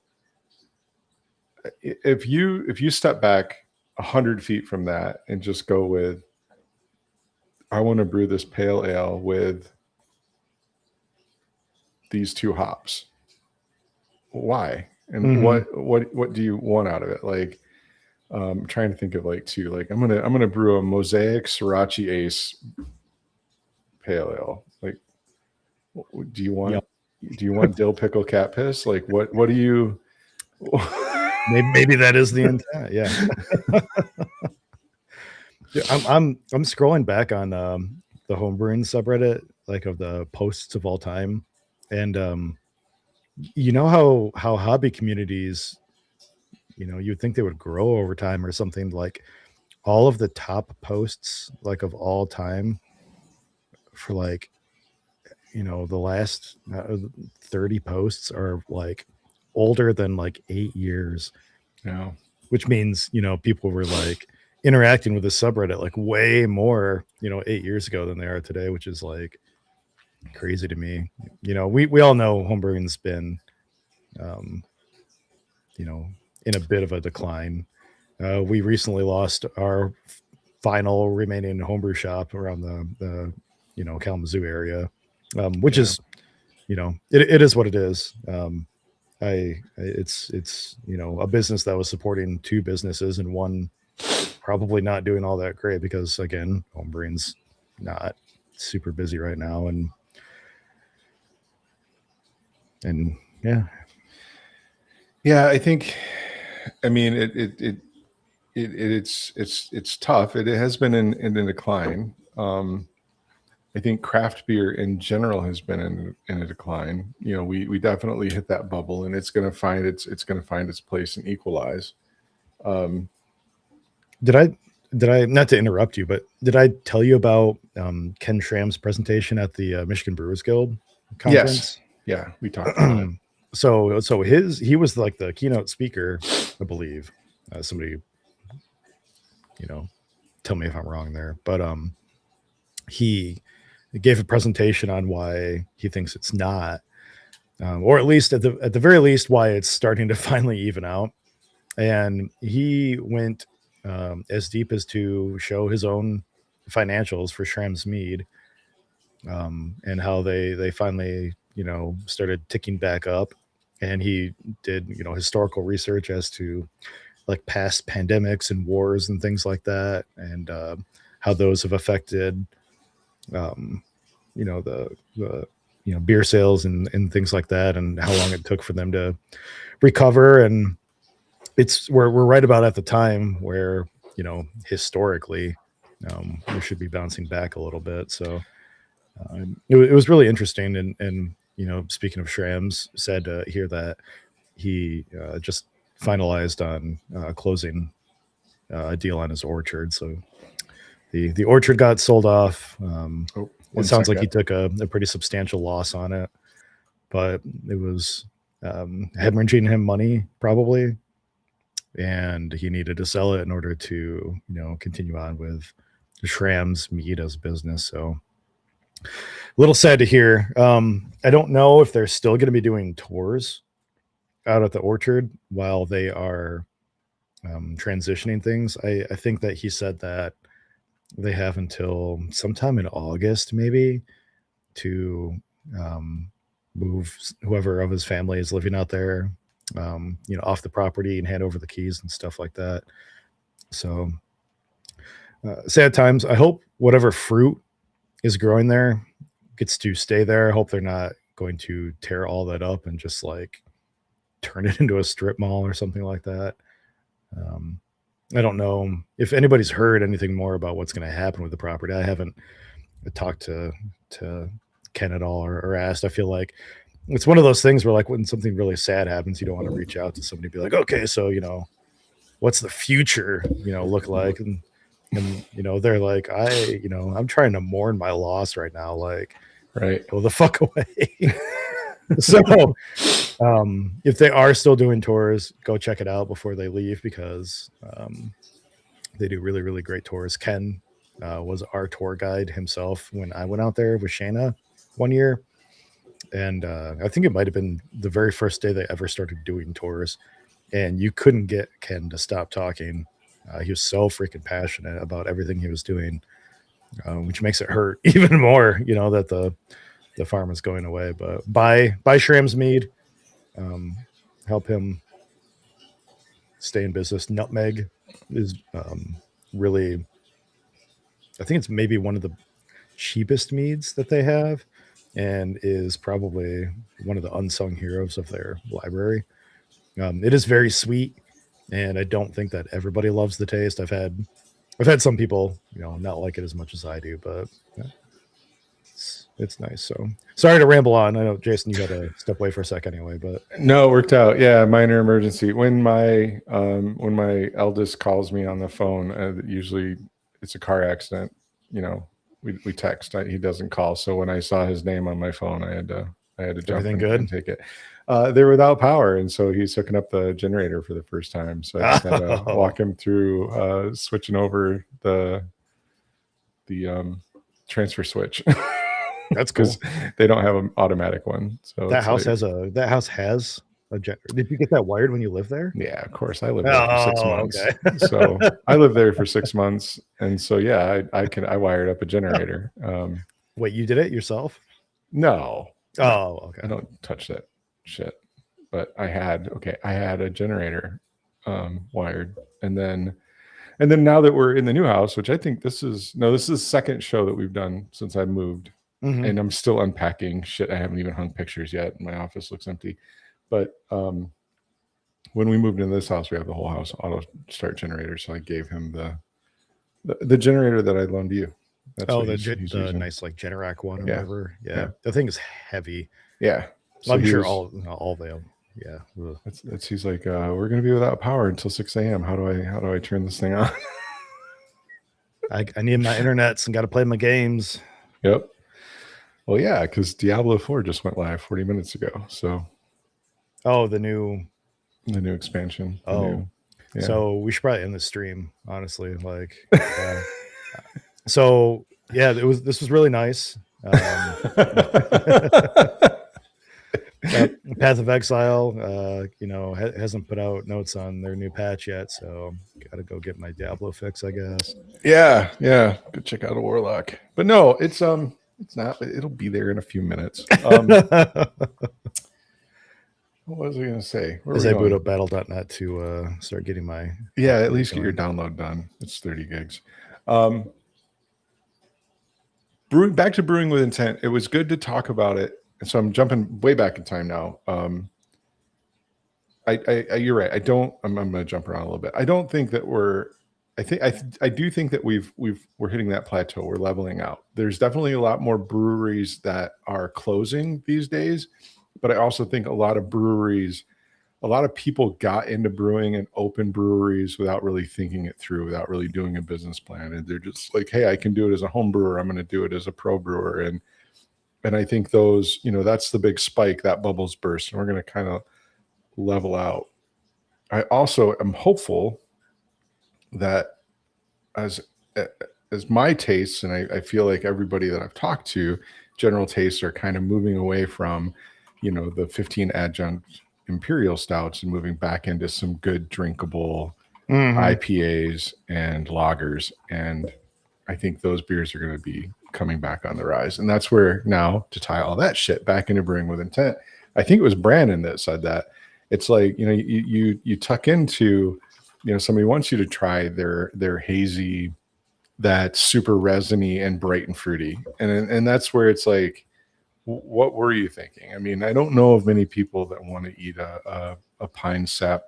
if you step back 100 feet from that and just go with, I want to brew this pale ale with these two hops. Why? And what do you want out of it? Like, trying to think of like two. Like, I'm gonna brew a Mosaic Sriracha Ace pale ale. Like, do you want dill pickle cat piss? Like, what do you? Maybe that is the intent. Yeah. Yeah, I'm scrolling back on the homebrewing subreddit, like of the posts of all time, and you know how hobby communities, you'd think they would grow over time or something. Like all of the top posts, like of all time, for like the last 30 posts are like older than like 8 years. Yeah. Which means people were like interacting with the subreddit like way more 8 years ago than they are today, which is like crazy to me. We all know homebrewing's been in a bit of a decline. We recently lost our final remaining homebrew shop around the Kalamazoo area, which is it is what it is. It's a business that was supporting two businesses, and one probably not doing all that great because again, homebrewing's not super busy right now, and yeah, I think, I mean, it's tough. It has been in a decline. I think craft beer in general has been in a decline. We definitely hit that bubble, and it's going to find its place and equalize. Did I not to interrupt you, but did I tell you about Ken Schramm's presentation at the Michigan Brewers Guild conference? Yes. Yeah, we talked about it. So he was like the keynote speaker, I believe. Somebody, tell me if I'm wrong there, but he gave a presentation on why he thinks it's not, or at least at the very least, why it's starting to finally even out. And he went as deep as to show his own financials for Schramm's Mead, and how they finally started ticking back up. And he did historical research as to like past pandemics and wars and things like that, and how those have affected the beer sales and things like that, and how long it took for them to recover. And we're right about at the time where historically we should be bouncing back a little bit. So it was really interesting. And speaking of Schramm's, said here that he just finalized on closing a deal on his orchard. So the orchard got sold off. It sounds like he took a pretty substantial loss on it, but it was hemorrhaging him money probably, and he needed to sell it in order to continue on with Schramm's Mead as business. So a little sad to hear. I don't know if they're still going to be doing tours out at the orchard while they are transitioning things. I think that he said that they have until sometime in August maybe to move whoever of his family is living out there off the property and hand over the keys and stuff like that. So sad times. I hope whatever fruit is growing there gets to stay there. I hope they're not going to tear all that up and just like turn it into a strip mall or something like that. I don't know if anybody's heard anything more about what's going to happen with the property. I haven't talked to Ken at all or asked. I feel like it's one of those things where like when something really sad happens, you don't want to reach out to somebody and be like, okay, so what's the future look like? And they're like, I'm trying to mourn my loss right now. Like, right, go the fuck away. So if they are still doing tours, go check it out before they leave, because they do really, really great tours. Ken was our tour guide himself when I went out there with Shayna. one year, and I think it might have been the very first day they ever started doing tours, and you couldn't get Ken to stop talking. He was so freaking passionate about everything he was doing, which makes it hurt even more, that the farm is going away. But buy Shram's mead, help him stay in business. Nutmeg is really, I think it's maybe one of the cheapest meads that they have, and is probably one of the unsung heroes of their library. It is very sweet, and I don't think that everybody loves the taste. I've had some people, not like it as much as I do, but it's nice. So sorry to ramble on. I know, Jason, you got to step away for a sec anyway, but No, it worked out. Yeah, minor emergency. When my eldest calls me on the phone, usually it's a car accident. We text. He doesn't call. So when I saw his name on my phone, I had to jump everything in good? and take it. They're without power, and so he's hooking up the generator for the first time. So I just had to walk him through switching over the transfer switch. That's cool. Because they don't have an automatic one. So that house has a generator. Did you get that wired when you lived there? Yeah, of course. I lived there for 6 months. Okay. So I lived there for 6 months, and so yeah, I wired up a generator. Wait, you did it yourself? No. Oh, okay. I don't touch that shit. But I had a generator wired, and then now that we're in the new house, which I think this is the second show that we've done since I moved. Mm-hmm. And I'm still unpacking shit. I haven't even hung pictures yet. My office looks empty. But when we moved into this house, we have the whole house auto start generator. So I gave him the generator that I loaned you. That's the nice like Generac one or whatever. Yeah. The thing is heavy. Yeah. So I'm sure all they. Yeah. That's he's like, we're gonna be without power until 6 a.m. How do I turn this thing on? I need my internets and got to play my games. Yep. Well, yeah, because Diablo 4 just went live 40 minutes ago. So, the new expansion. So we should probably end the stream, honestly. Like, so yeah, this was really nice. Path of Exile, hasn't put out notes on their new patch yet, so got to go get my Diablo fix, I guess. Yeah. Go check out a Warlock. But no, it's not. It'll be there in a few minutes. What was I going to say? As I boot up battle.net to start getting my... Yeah, at least get your download done. It's 30 gigs. Back to Brewing with Intent. It was good to talk about it. And so I'm jumping way back in time now. You're right. I'm going to jump around a little bit. I don't think that I do think that we're hitting that plateau. We're leveling out. There's definitely a lot more breweries that are closing these days, but I also think a lot of people got into brewing and open breweries without really thinking it through, without really doing a business plan. And they're just like, hey, I can do it as a home brewer. I'm going to do it as a pro brewer. And I think those, that's the big spike, that bubbles burst, and we're going to kind of level out. I also am hopeful that as my tastes, and I feel like everybody that I've talked to, general tastes are kind of moving away from, the 15 adjunct imperial stouts and moving back into some good drinkable IPAs and lagers. And I think those beers are going to be coming back on the rise. And that's where now, to tie all that shit back into Brewing with Intent, I think it was Brandon that said that. It's like, you tuck into, somebody wants you to try their hazy, that's super resiny and bright and fruity. And that's where it's like, what were you thinking? I mean, I don't know of many people that want to eat a pine sap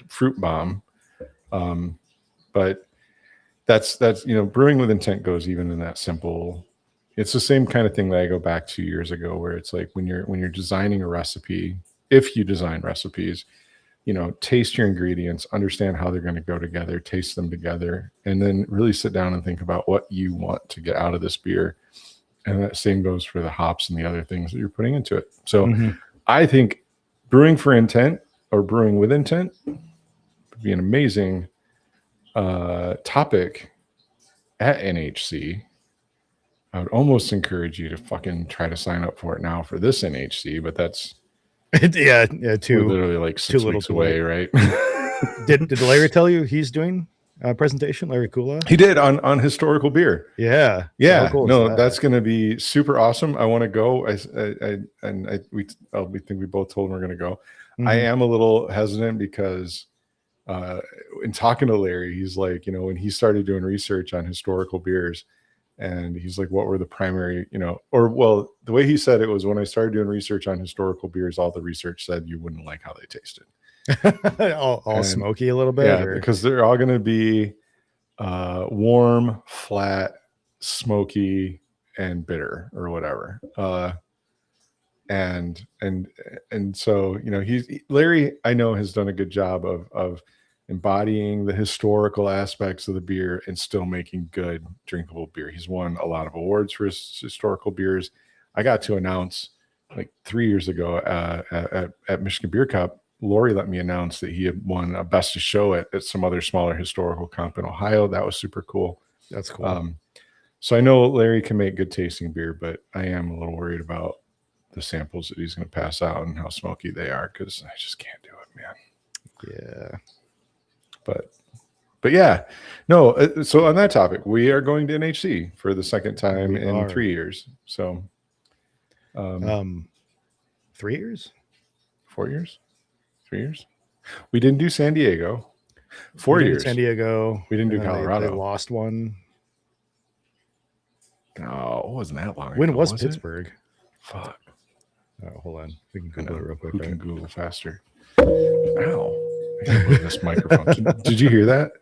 fruit bomb. But that's Brewing with Intent goes even in that simple. It's the same kind of thing that I go back 2 years ago, where it's like when you're designing a recipe, if you design recipes, taste your ingredients, understand how they're going to go together, taste them together, and then really sit down and think about what you want to get out of this beer. And that same goes for the hops and the other things that you're putting into it. So I think Brewing for Intent or Brewing with Intent would be an amazing topic at NHC. I would almost encourage you to fucking try to sign up for it now for this NHC, but that's yeah, we're too literally like 6 little weeks too away, late. right? Did Larry tell you he's doing a presentation? Larry Kula? He did on historical beer. Yeah. Yeah, How cool is no, that? that's going to be super awesome. I want to go. We think we both told him we're going to go. I Mhm. am a little hesitant because in talking to Larry, he's like, when he started doing research on historical beers, and he's like, what were the primary, the way he said it was, when I started doing research on historical beers, all the research said you wouldn't like how they tasted. all And, smoky a little bit. Yeah, or? because they're all going to be warm, flat, smoky, and bitter, or whatever. And so Larry, I know, has done a good job of embodying the historical aspects of the beer and still making good drinkable beer. He's won a lot of awards for his historical beers. I got to announce like 3 years ago at Michigan Beer Cup, Lori let me announce that he had won a best of show at some other smaller historical comp in Ohio. That was super cool. That's cool. So I know Larry can make good tasting beer, but I am a little worried about the samples that he's going to pass out and how smoky they are, because I just can't do it, man. Yeah. But yeah, no. So on that topic, we are going to NHC for the second time in 3 years. So, 3 years, 4 years, 3 years. We didn't do San Diego. 4 years. San Diego. We didn't do Colorado. They lost one. No, it wasn't that long. When ago, was Pittsburgh? Fuck. Oh, hold on. We can Google it real quick. Who can Google faster? Ow. I can't move this microphone. Did you hear that?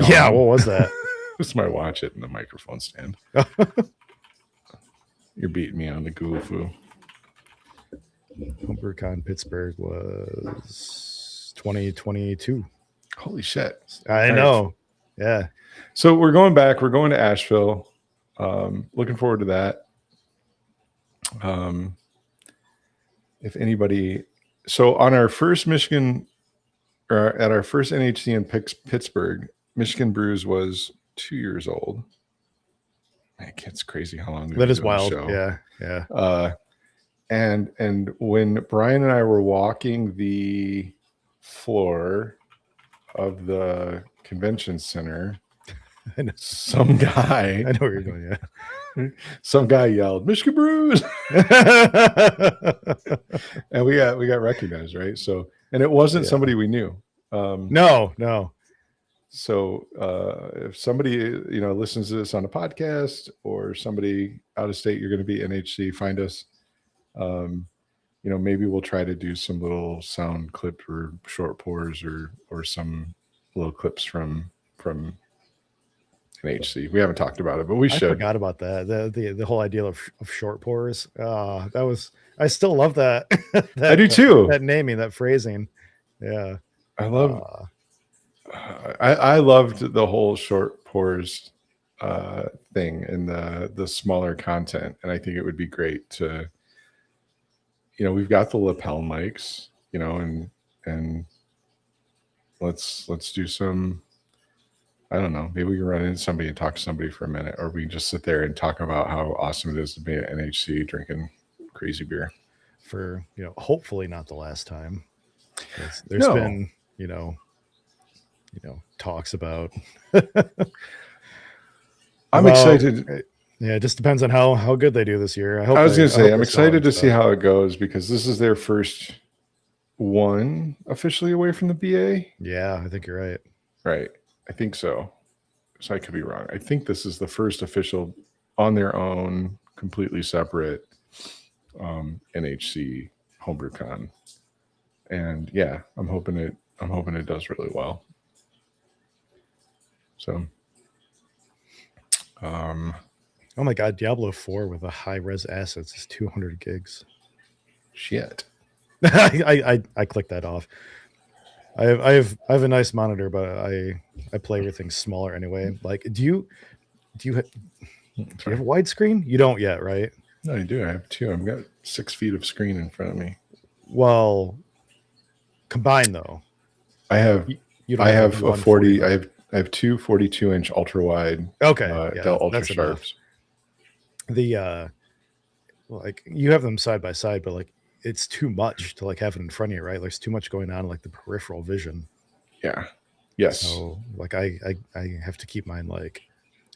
Yeah, what was that? It's my watch it in the microphone stand. You're beating me on the Google foo. HomebrewCon Pittsburgh was 2022. Holy shit. I know. Yeah. So we're going back. We're going to Asheville. Looking forward to that. If anybody, so on our first Michigan, or at our first NHC in Pittsburgh, Michigan Brews was 2 years old. Man, it's crazy how long that is wild. Yeah. And when Brian and I were walking the floor of the convention center, some guy, I know where you're going. Yeah. Some guy yelled, "Michigan Brews," and we got recognized, right? So, and it wasn't somebody we knew. No. So, if somebody listens to this on a podcast, or somebody out of state, you're going to be NHC, find us. Maybe we'll try to do some little sound clip or short pours or some little clips from NHC. We haven't talked about it, but we should. I forgot about that. The whole idea of short pours. I still love that. I do too. That naming, that phrasing. Yeah. I love. I loved the whole short pours thing and the smaller content, and I think it would be great to. We've got the lapel mics, and let's do some. I don't know. Maybe we can run into somebody and talk to somebody for a minute, or we can just sit there and talk about how awesome it is to be at NHC drinking crazy beer. For hopefully not the last time. There's been talks about. I'm excited. Yeah, it just depends on how good they do this year. I was going to say I'm excited to see how it goes, because this is their first one officially away from the BA. Yeah, I think you're right. Right. I think so. So I could be wrong. I think this is the first official on their own, completely separate NHC HomebrewCon. And yeah, I'm hoping it does really well. So oh my God, Diablo 4 with a high res assets is 200 gigs. Shit. I clicked that off. I have a nice monitor, but I play everything smaller anyway. Like, do you have a widescreen? You don't yet, right? No, I do. I have two. I've got 6 feet of screen in front of me. Well, combined though, I have you I have a 40. 40. I have two 42-inch ultra wide. Okay, Dell Ultra Sharps. the like you have them side by side, but like it's too much to like have it in front of you, right? Like, there's too much going on, like the peripheral vision. Yeah. Yes. So like I have to keep mine like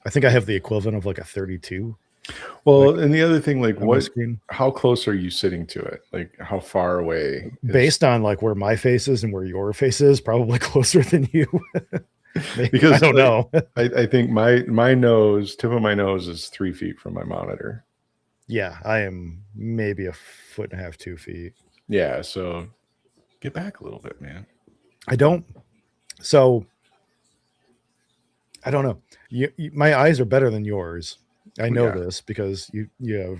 I think I have the equivalent of like a 32 like Well, and the other thing, like, on my screen, how close are you sitting to it? Like, how far away is? based on like where my face is and where your face is, probably closer than you. Maybe I Because don't like, know. I think my nose, tip of my nose, is 3 feet from my monitor. Yeah, I am maybe a foot and a half, 2 feet. Yeah. So get back a little bit, man. I don't. So I don't know. My eyes are better than yours. I Oh, know yeah. this because you have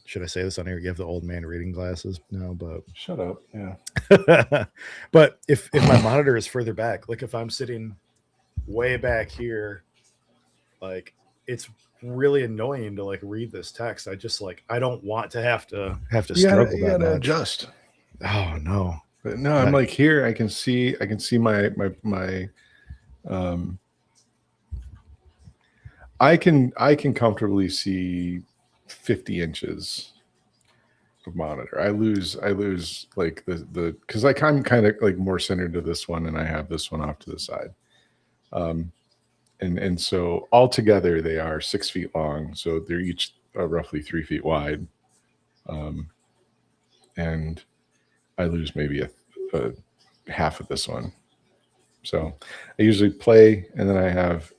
should I say this on here? You have the old man reading glasses now, Shut up. Yeah. but if my monitor is further back, like if I'm sitting way back here, like it's really annoying to like read this text. I just like I don't want to have to struggle You that gotta much. adjust. Oh no. But no, I'm like here. I can see my um. I can comfortably see 50 inches of monitor. I lose like the because like I'm kind of like more centered to this one, and I have this one off to the side. Um, and so altogether they are 6 feet long, so they're each roughly 3 feet wide. Um, and I lose maybe a half of this one. So I usually play, and then I have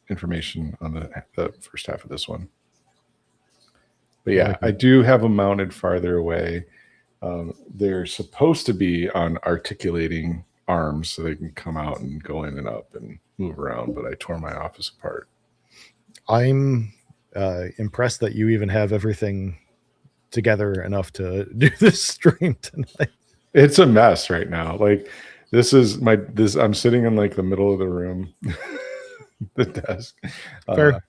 information on the first half of this one. But I yeah, like I it. do have them mounted farther away. They're supposed to be on articulating arms so they can come out and go in and up and move around, but I tore my office apart. I'm impressed that you even have everything together enough to do this stream tonight. It's a mess right now. Like this I'm sitting in like the middle of the room, the desk. Uh, Fair.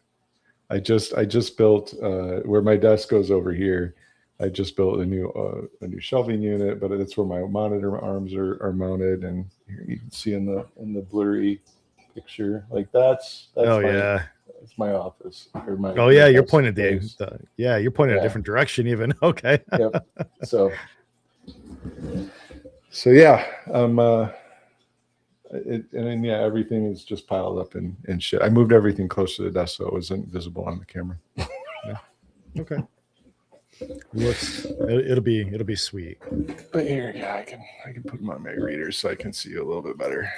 I just built where my desk goes over here. I just built a new shelving unit, but that's where my monitor arms are mounted, and here you can see in the blurry picture, like Oh yeah. that's my office or Oh my yeah. You're desk pointing space. yeah. You're pointing a Yeah. different direction even. Okay. Yep. So yeah, and then, yeah, everything is just piled up and shit. I moved everything close to the desk so it wasn't visible on the camera. Okay. It'll be sweet. But here, yeah, I can put them on my reader so I can see you a little bit better.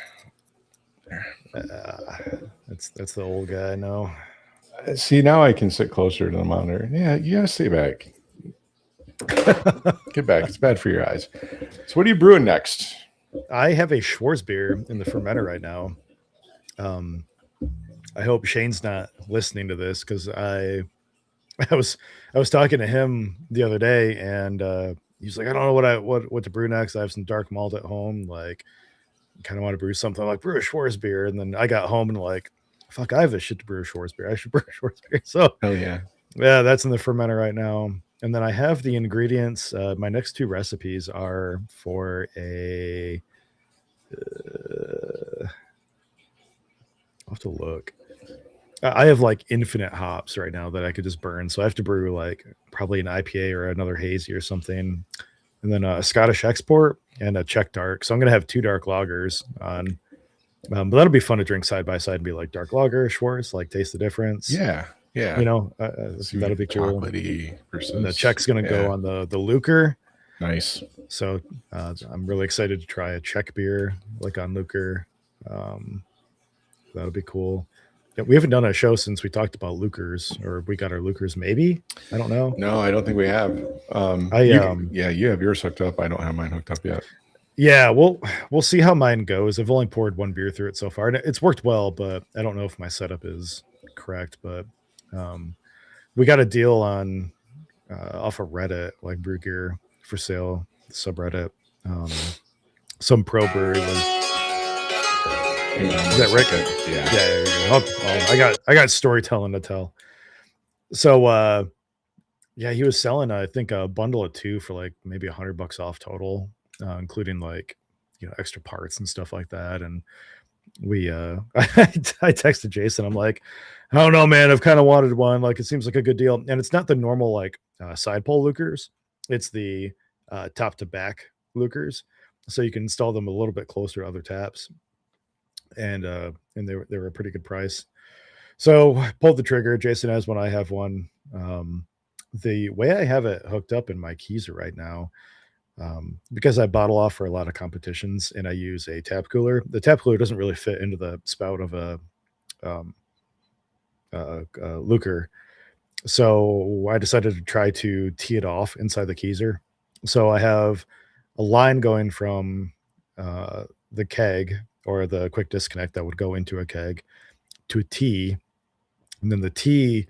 There. That's the old guy. No. See, now I can sit closer to the monitor. Yeah, you gotta stay back. Get back. It's bad for your eyes. So, what are you brewing next? I have a Schwarzbier in the fermenter right now. I hope Shane's not listening to this because I was talking to him the other day and he's like, I don't know what to brew next. I have some dark malt at home. Like, kind of want to brew something like brew a Schwarzbier. And then I got home and like, fuck, I have this shit to brew a Schwarzbier. I should brew a Schwarzbier. So Hell yeah. yeah, that's in the fermenter right now. And then I have the ingredients. My next two recipes are for a. I'll have to look. I have like infinite hops right now that I could just burn. So I have to brew like probably an IPA or another hazy or something. And then a Scottish export and a Czech dark. So I'm going to have two dark lagers on. But that'll be fun to drink side by side and be like dark lager, Schwartz, like taste the difference. Yeah. Yeah. That'll be cool. Chocolatey versus. And the Czech's going to go on the Luker. Nice. So I'm really excited to try a Czech beer like on Luker. That'll be cool. Yeah, we haven't done a show since we talked about Lukers, or we got our Lukers. Maybe I don't know. No, I don't think we have. You have yours hooked up. I don't have mine hooked up yet. Yeah, we'll see how mine goes. I've only poured one beer through it so far, and it's worked well, but I don't know if my setup is correct. But we got a deal on off of Reddit, like brew gear for sale subreddit. Some pro brewery was. Is that Rick? Yeah. I got storytelling to tell. So yeah, he was selling I think a bundle of two for like maybe $100 off total, including like extra parts and stuff like that. And we I texted Jason. I'm like, I don't know, man. I've kind of wanted one. Like, it seems like a good deal, and it's not the normal like side pole lookers. It's the top to back lookers, so you can install them a little bit closer to other taps, and they were a pretty good price. So I pulled the trigger. Jason has one. I have one. The way I have it hooked up in my keezer right now, because I bottle off for a lot of competitions and I use a tap cooler. The tap cooler doesn't really fit into the spout of a um, Luker. So I decided to try to tee it off inside the keezer. So I have a line going from the keg or the quick disconnect that would go into a keg to a tee. And then the tee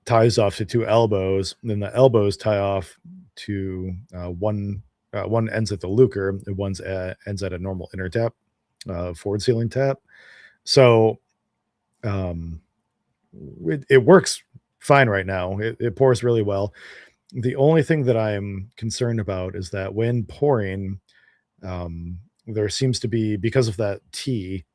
ties off to two elbows. And then the elbows tie off to one ends at the Luker, and ends at a normal inner tap, forward ceiling tap. So um, it works fine right now. It pours really well. The only thing that I'm concerned about is that when pouring, there seems to be, because of that T,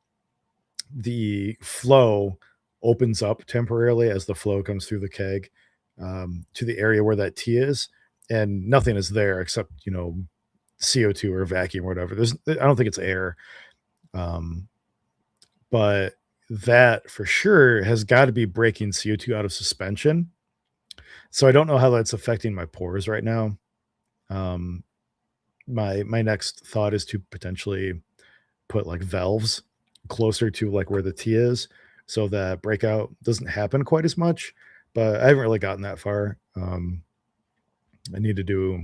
the flow opens up temporarily as the flow comes through the keg to the area where that T is, and nothing is there except CO2 or vacuum or whatever. I don't think it's air, um, but that for sure has got to be breaking CO2 out of suspension. So I don't know how that's affecting my pores right now. Um, my next thought is to potentially put like valves closer to like where the T is, so that breakout doesn't happen quite as much. But I haven't really gotten that far. I need to do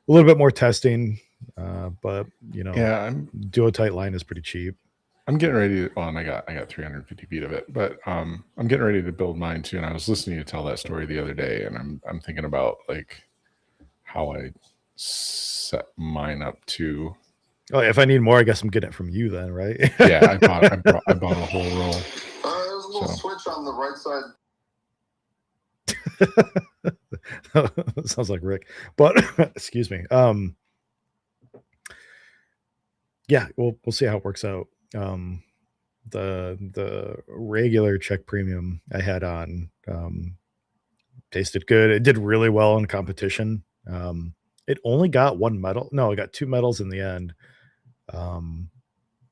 a little bit more testing, but Yeah, I'm duo-tight line is pretty cheap. I'm getting ready to, well, and I got 350 feet of it, but I'm getting ready to build mine too. And I was listening to you tell that story the other day, and I'm thinking about like how I set mine up to. Oh, if I need more, I guess I'm getting it from you then, right? Yeah, I bought a whole roll. There's a little switch on the right side. Sounds like Rick, but excuse me. Yeah, we'll see how it works out. The regular Czech premium I had on tasted good. It did really well in competition. It only got one medal. No, it got two medals in the end. Out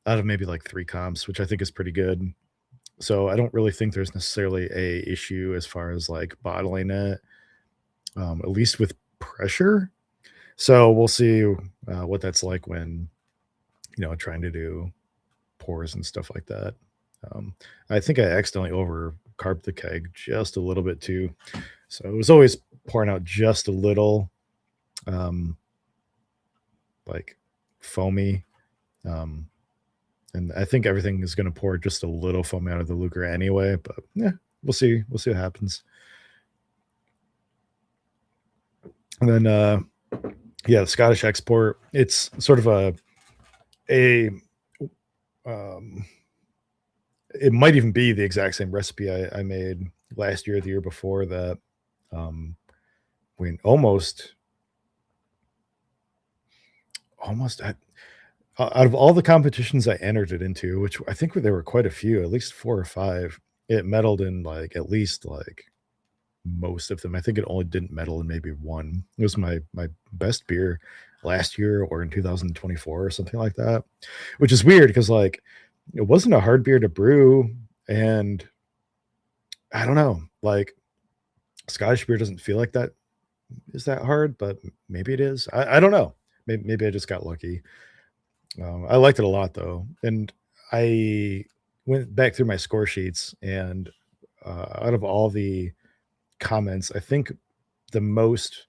of maybe like 3 comps, which I think is pretty good. So I don't really think there's necessarily a issue as far as like bottling it, at least with pressure. So we'll see what that's like when trying to do pours and stuff like that. I think I accidentally over carved the keg just a little bit too, so it was always pouring out just a little, like foamy. And I think everything is going to pour just a little foam out of the Luger anyway, but yeah, we'll see. We'll see what happens. And then, the Scottish export, it's sort of it might even be the exact same recipe I made last year, or the year before that. We almost out of all the competitions I entered it into, which I think there were quite a few, at least 4 or 5, it medaled in like at least like most of them. I think it only didn't medal in maybe one. It was my best beer last year or in 2024 or something like that, which is weird because like it wasn't a hard beer to brew, and I don't know, like Scottish beer doesn't feel like that is that hard, but maybe it is. I don't know. Maybe I just got lucky. I liked it a lot though, and I went back through my score sheets, and out of all the comments, I think the most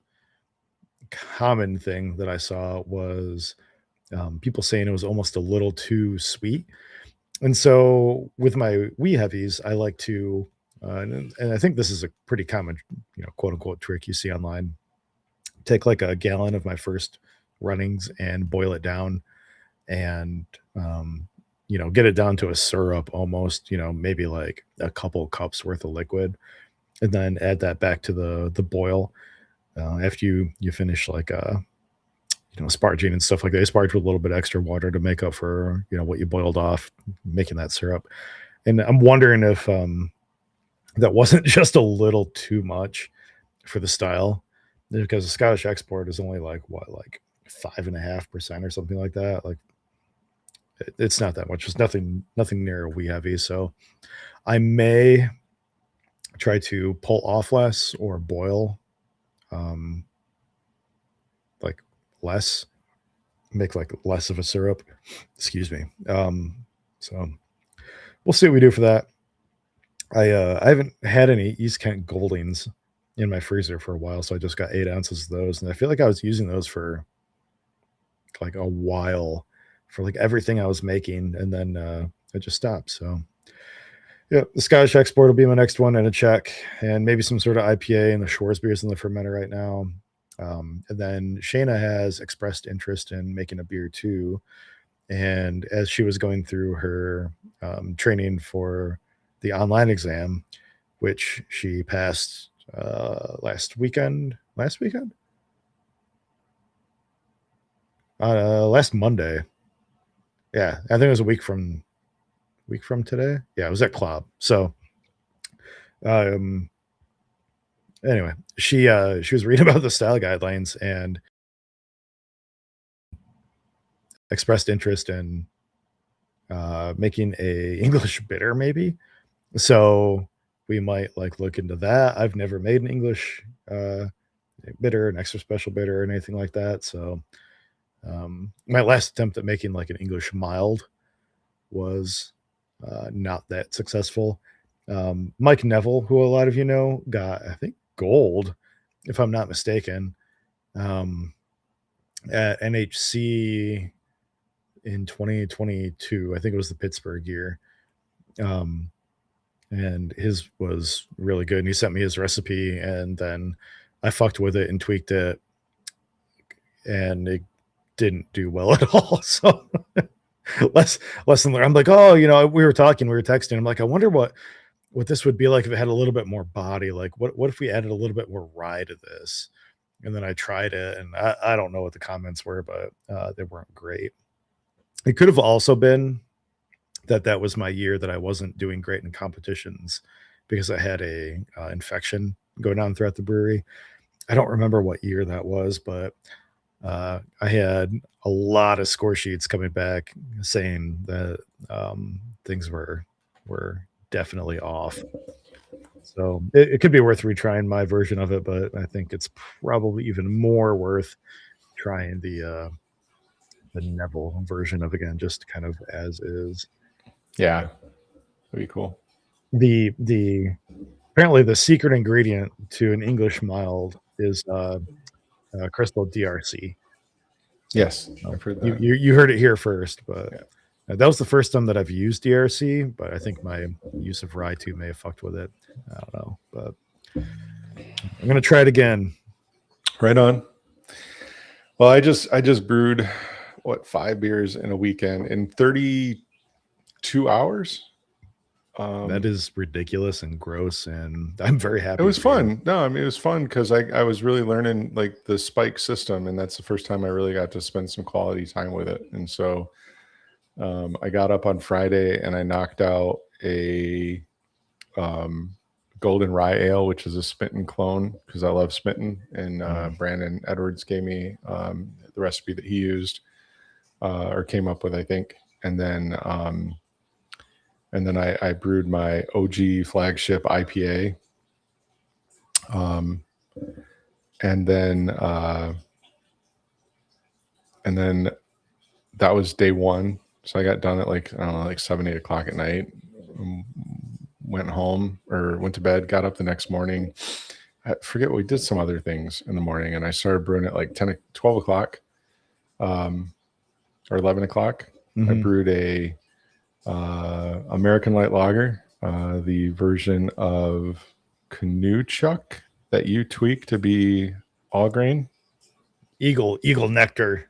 common thing that I saw was people saying it was almost a little too sweet. And so with my wee heavies, I like to, and I think this is a pretty common, quote unquote trick you see online. Take like a gallon of my first runnings and boil it down, and get it down to a syrup almost, maybe like a couple cups worth of liquid, and then add that back to the boil after you finish like sparging and stuff like that. I sparge with a little bit extra water to make up for, what you boiled off, making that syrup. And I'm wondering if that wasn't just a little too much for the style, because the Scottish export is only like 5.5% or something like that. Like it's not that much. It's nothing near wee heavy. So I may try to pull off less or boil like less, make like less of a syrup. Excuse me. So we'll see what we do for that. I haven't had any East Kent Goldings in my freezer for a while, so I just got 8 ounces of those, and I feel like I was using those for like a while for like everything I was making, and then I just stopped. So yeah, the Scottish export will be my next one, and a Czech, and maybe some sort of IPA, and the Schwarz beer's in the fermenter right now. And then Shayna has expressed interest in making a beer too. And as she was going through her training for the online exam, which she passed last Monday. Yeah, I think it was a week from today. Yeah, it was at Club. So anyway, she was reading about the style guidelines and expressed interest in making a English bitter, maybe. So we might like look into that. I've never made an English bitter, an extra special bitter, or anything like that. So my last attempt at making like an English mild was not that successful. Mike Neville, who a lot of you know, got, I think, gold, if I'm not mistaken, at NHC in 2022. I think it was the Pittsburgh year. And his was really good. And he sent me his recipe, and then I fucked with it and tweaked it, and it didn't do well at all. So lesson learned. I'm like, oh, we were texting. I'm like, I wonder what this would be like if it had a little bit more body. Like, what if we added a little bit more rye to this? And then I tried it, and I don't know what the comments were, but they weren't great. It could have also been that was my year that I wasn't doing great in competitions because I had a infection going on throughout the brewery. I don't remember what year that was, but I had a lot of score sheets coming back saying that things were definitely off. So it could be worth retrying my version of it, but I think it's probably even more worth trying the Neville version of, again, just kind of as is. Yeah, that'd be cool. The apparently the secret ingredient to an English mild is crystal DRC. Yes, I've heard that. You heard it here first, but that was the first time that I've used DRC. But I think my use of rye too may have fucked with it. I don't know, but I'm gonna try it again. Right on. Well, I just brewed 5 beers in a weekend in 32 hours. That is ridiculous and gross, and I'm very happy. It was fun. No, I mean, it was fun because I was really learning like the spike system, and that's the first time I really got to spend some quality time with it. And so I got up on Friday and I knocked out a golden rye ale, which is a Smitten clone because I love Smitten, and Brandon Edwards gave me the recipe that he used or came up with, I think. And then I brewed my OG flagship IPA. And then that was day one. So I got done at like 7, 8 o'clock at night. Went home or went to bed, got up the next morning. I forget, we did some other things in the morning, and I started brewing at like 12 o'clock or 11 o'clock. Mm-hmm. I brewed a American Light Lager, the version of Canoe Chuck that you tweak to be all grain. Eagle Nectar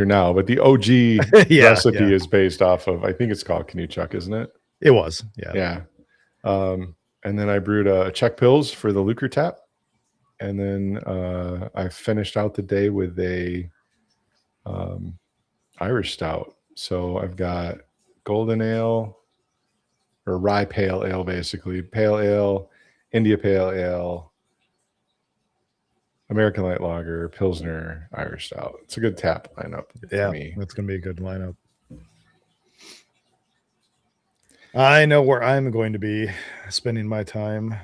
now, but the OG recipe is based off of, I think it's called Canoe Chuck, isn't it? It was, yeah. And then I brewed a Czech Pils for the Lucre Tap, and then I finished out the day with a Irish stout. So I've got golden ale or rye pale ale, basically pale ale, India pale ale, American light lager, Pilsner, Irish stout. It's a good tap lineup for me. That's going to be a good lineup. I know where I'm going to be spending my time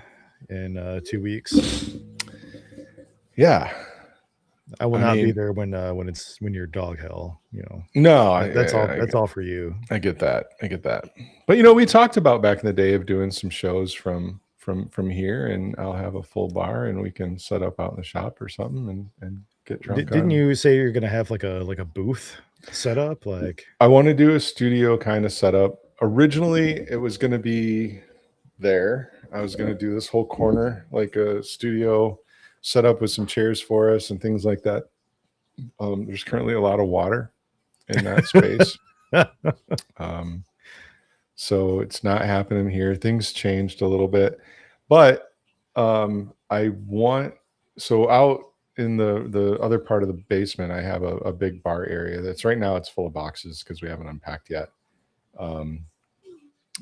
in 2 weeks. Yeah. I will not be there when you're dog hell, No, that's all for you. I get that. But we talked about back in the day of doing some shows from here, and I'll have a full bar and we can set up out in the shop or something and get drunk. Didn't you say you're gonna have like a booth set up? Like, I want to do a studio kind of setup. Originally it was going to be there. I was going to do this whole corner like a studio set up with some chairs for us and things like that. There's currently a lot of water in that space. So it's not happening here. Things changed a little bit, but out in the other part of the basement, I have a big bar area that's right now it's full of boxes because we haven't unpacked yet.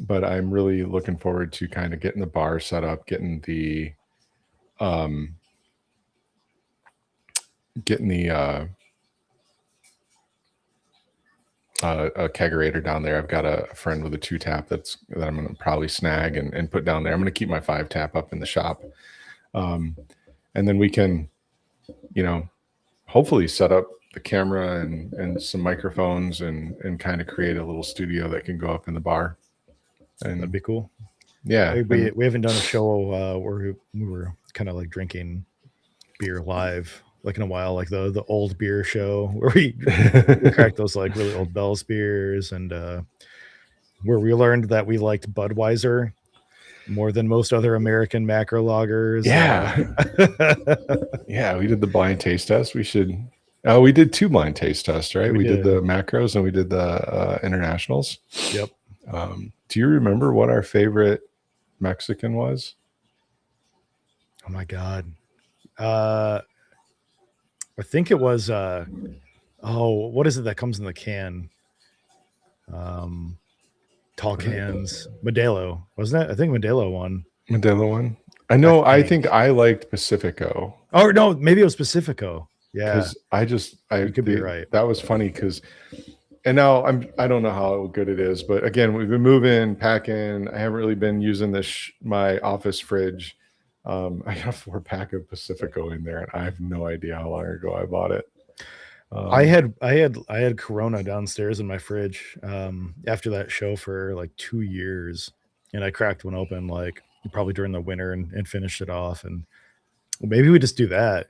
But I'm really looking forward to kind of getting the bar set up, getting the a kegerator down there. I've got a friend with a 2-tap that I'm going to probably snag and put down there. I'm going to keep my 5-tap up in the shop. And then we can, hopefully set up the camera and some microphones and kind of create a little studio that can go up in the bar. And that'd be cool. Yeah. We haven't done a show where we were kind of like drinking beer live like in a while, like the old beer show where we cracked those like really old Bell's beers, and where we learned that we liked Budweiser more than most other American macro lagers. Yeah. Yeah, we did the blind taste test. We did 2 blind taste tests, right? We did the macros and we did the internationals. Yep. Do you remember what our favorite Mexican was? Oh my God. I think it was what is it that comes in the can? Tall cans. Modelo, wasn't it? I think Modelo won. I know. I think I liked Pacifico. Oh no, maybe it was Pacifico. Yeah. Because you could be right. That was funny because and now I don't know how good it is, but again, we've been moving, packing. I haven't really been using my office fridge. I got a 4-pack of Pacifico in there, and I have no idea how long ago I bought it. I had Corona downstairs in my fridge after that show for like 2 years, and I cracked one open like probably during the winter and finished it off. And maybe we just do that,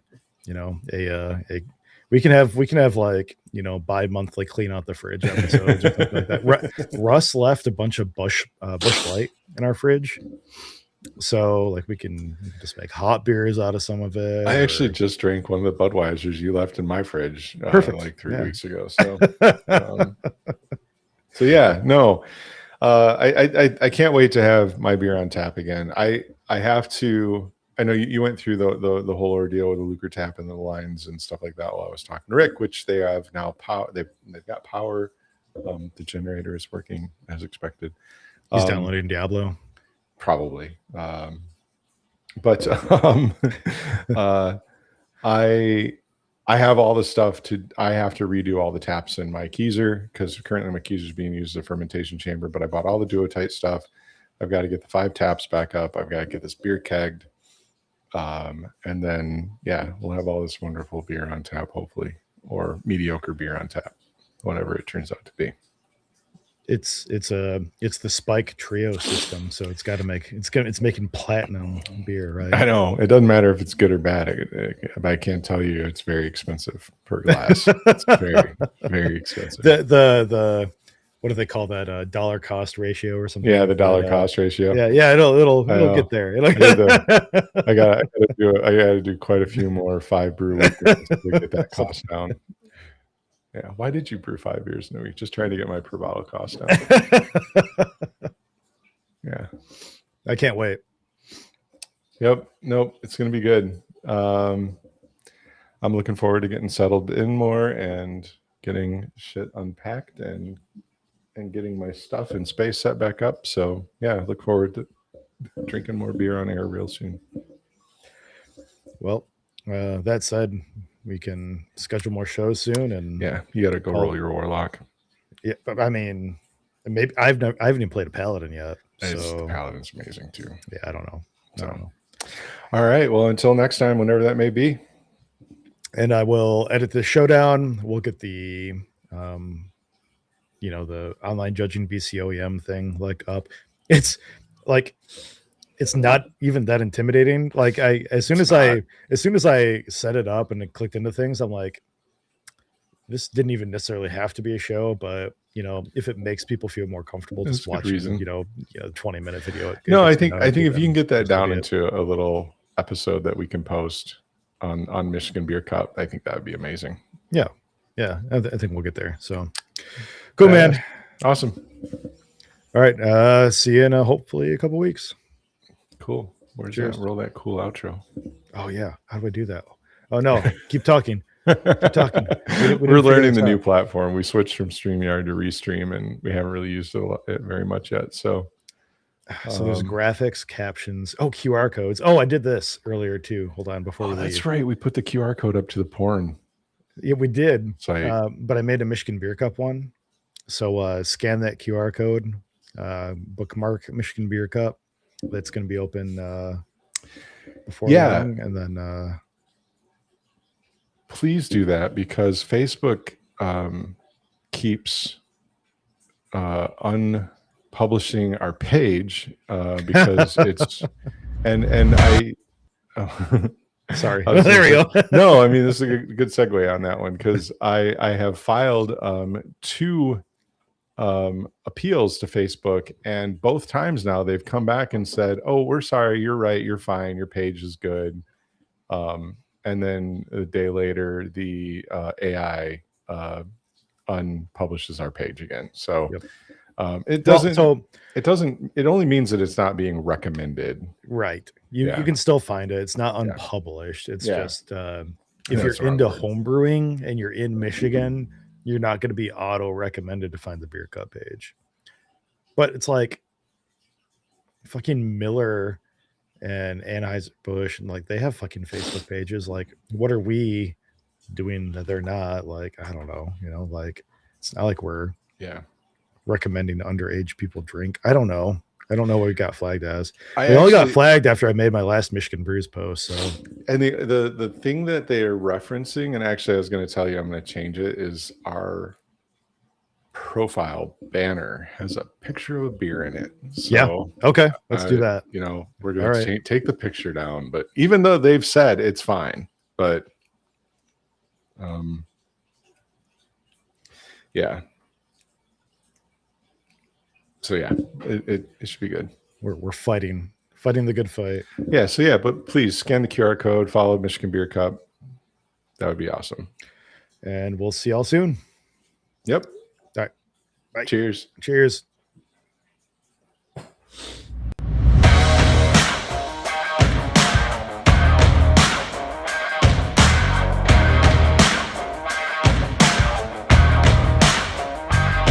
we can have like bi-monthly clean out the fridge episodes or something like that. Russ left a bunch of Busch Light in our fridge, so like we can just make hot beers out of some of it. I actually just drank one of the Budweisers you left in my fridge like 3 weeks ago. So so yeah, no, I can't wait to have my beer on tap again. I have to. I know you went through the whole ordeal with the Lucre tap and the lines and stuff like that while I was talking to Rick, which they have now power. They've got power. The generator is working as expected. He's downloading Diablo. Probably. But I have all the stuff I have to redo all the taps in my Keezer because currently my Keezer is being used as a fermentation chamber, but I bought all the Duotite stuff. I've got to get the 5 taps back up. I've got to get this beer kegged. And then, we'll have all this wonderful beer on tap, hopefully, or mediocre beer on tap, whatever it turns out to be. It's the Spike Trio system, so it's making platinum beer, right? I know it doesn't matter if it's good or bad. I can't tell you it's very expensive per glass. It's very, very expensive. The what do they call that? Dollar cost ratio or something? Yeah, the dollar cost ratio. Yeah, it'll get there. I gotta do quite a few more 5 brew weekends to get that cost down. Yeah, why did you brew 5 beers in a week? Just trying to get my per bottle cost down. Yeah, I can't wait. Yep, nope, it's gonna be good. I'm looking forward to getting settled in more and getting shit unpacked and getting my stuff and space set back up. So yeah, look forward to drinking more beer on air real soon. Well, that said, we can schedule more shows soon. And Yeah, you got to go roll your warlock. Yeah, but I mean, maybe I haven't even played a paladin yet. So the paladin's amazing too. Yeah, I don't know. All right. Well, until next time, whenever that may be. And I will edit the showdown. We'll get the the online judging BCOE&M thing like up. It's like it's not even that intimidating. Like as soon as I set it up and it clicked into things, I'm like, this didn't even necessarily have to be a show, but if it makes people feel more comfortable just watching, 20-minute video. No, I think if you can get that down into a little episode that we can post on Michigan Beer Cup, I think that would be amazing. Yeah. I think we'll get there. So cool, man. Awesome. All right. See you in hopefully a couple weeks. Cool. Where's that? Roll that cool outro. Oh yeah. How do I do that? Oh no. Keep talking. Keep talking. We're learning the new platform. We switched from StreamYard to Restream, and we haven't really used it very much yet. So there's graphics, captions, QR codes. Oh, I did this earlier too. Hold on, before we leave. That's right. We put the QR code up to the porn. Yeah, we did. But I made a Michigan Beer Cup one. So scan that QR code, bookmark Michigan Beer Cup. That's going to be open before long, and then please do that, because Facebook keeps unpublishing our page because it's and I sorry. There we go. No, I mean, this is a good segue on that one, because I have filed 2 appeals to Facebook, and both times now they've come back and said, "Oh, we're sorry, you're right, you're fine, your page is good." And then a day later, the AI unpublishes our page again. So it doesn't. It only means that it's not being recommended. Right. You can still find it. It's not unpublished. It's just if you're into homebrewing and you're in Michigan, you're not going to be auto recommended to find the Beer Cup page. But it's like fucking Miller and Anheuser-Busch, and like they have fucking Facebook pages. Like, what are we doing that they're not? Like, I don't know. Like it's not like we're recommending underage people drink. I don't know what we got flagged as. We only got flagged after I made my last Michigan Brews post. So, and the thing that they are referencing, and actually I was going to tell you I'm going to change it, is our profile banner has a picture of a beer in it. So, okay, let's do that. We're going to take the picture down, but even though they've said it's fine, but so it should be good. We're fighting the good fight. But please scan the QR code, follow Michigan Beer Cup. That would be awesome. And we'll see y'all soon. Yep. All right. Bye. Cheers. Cheers.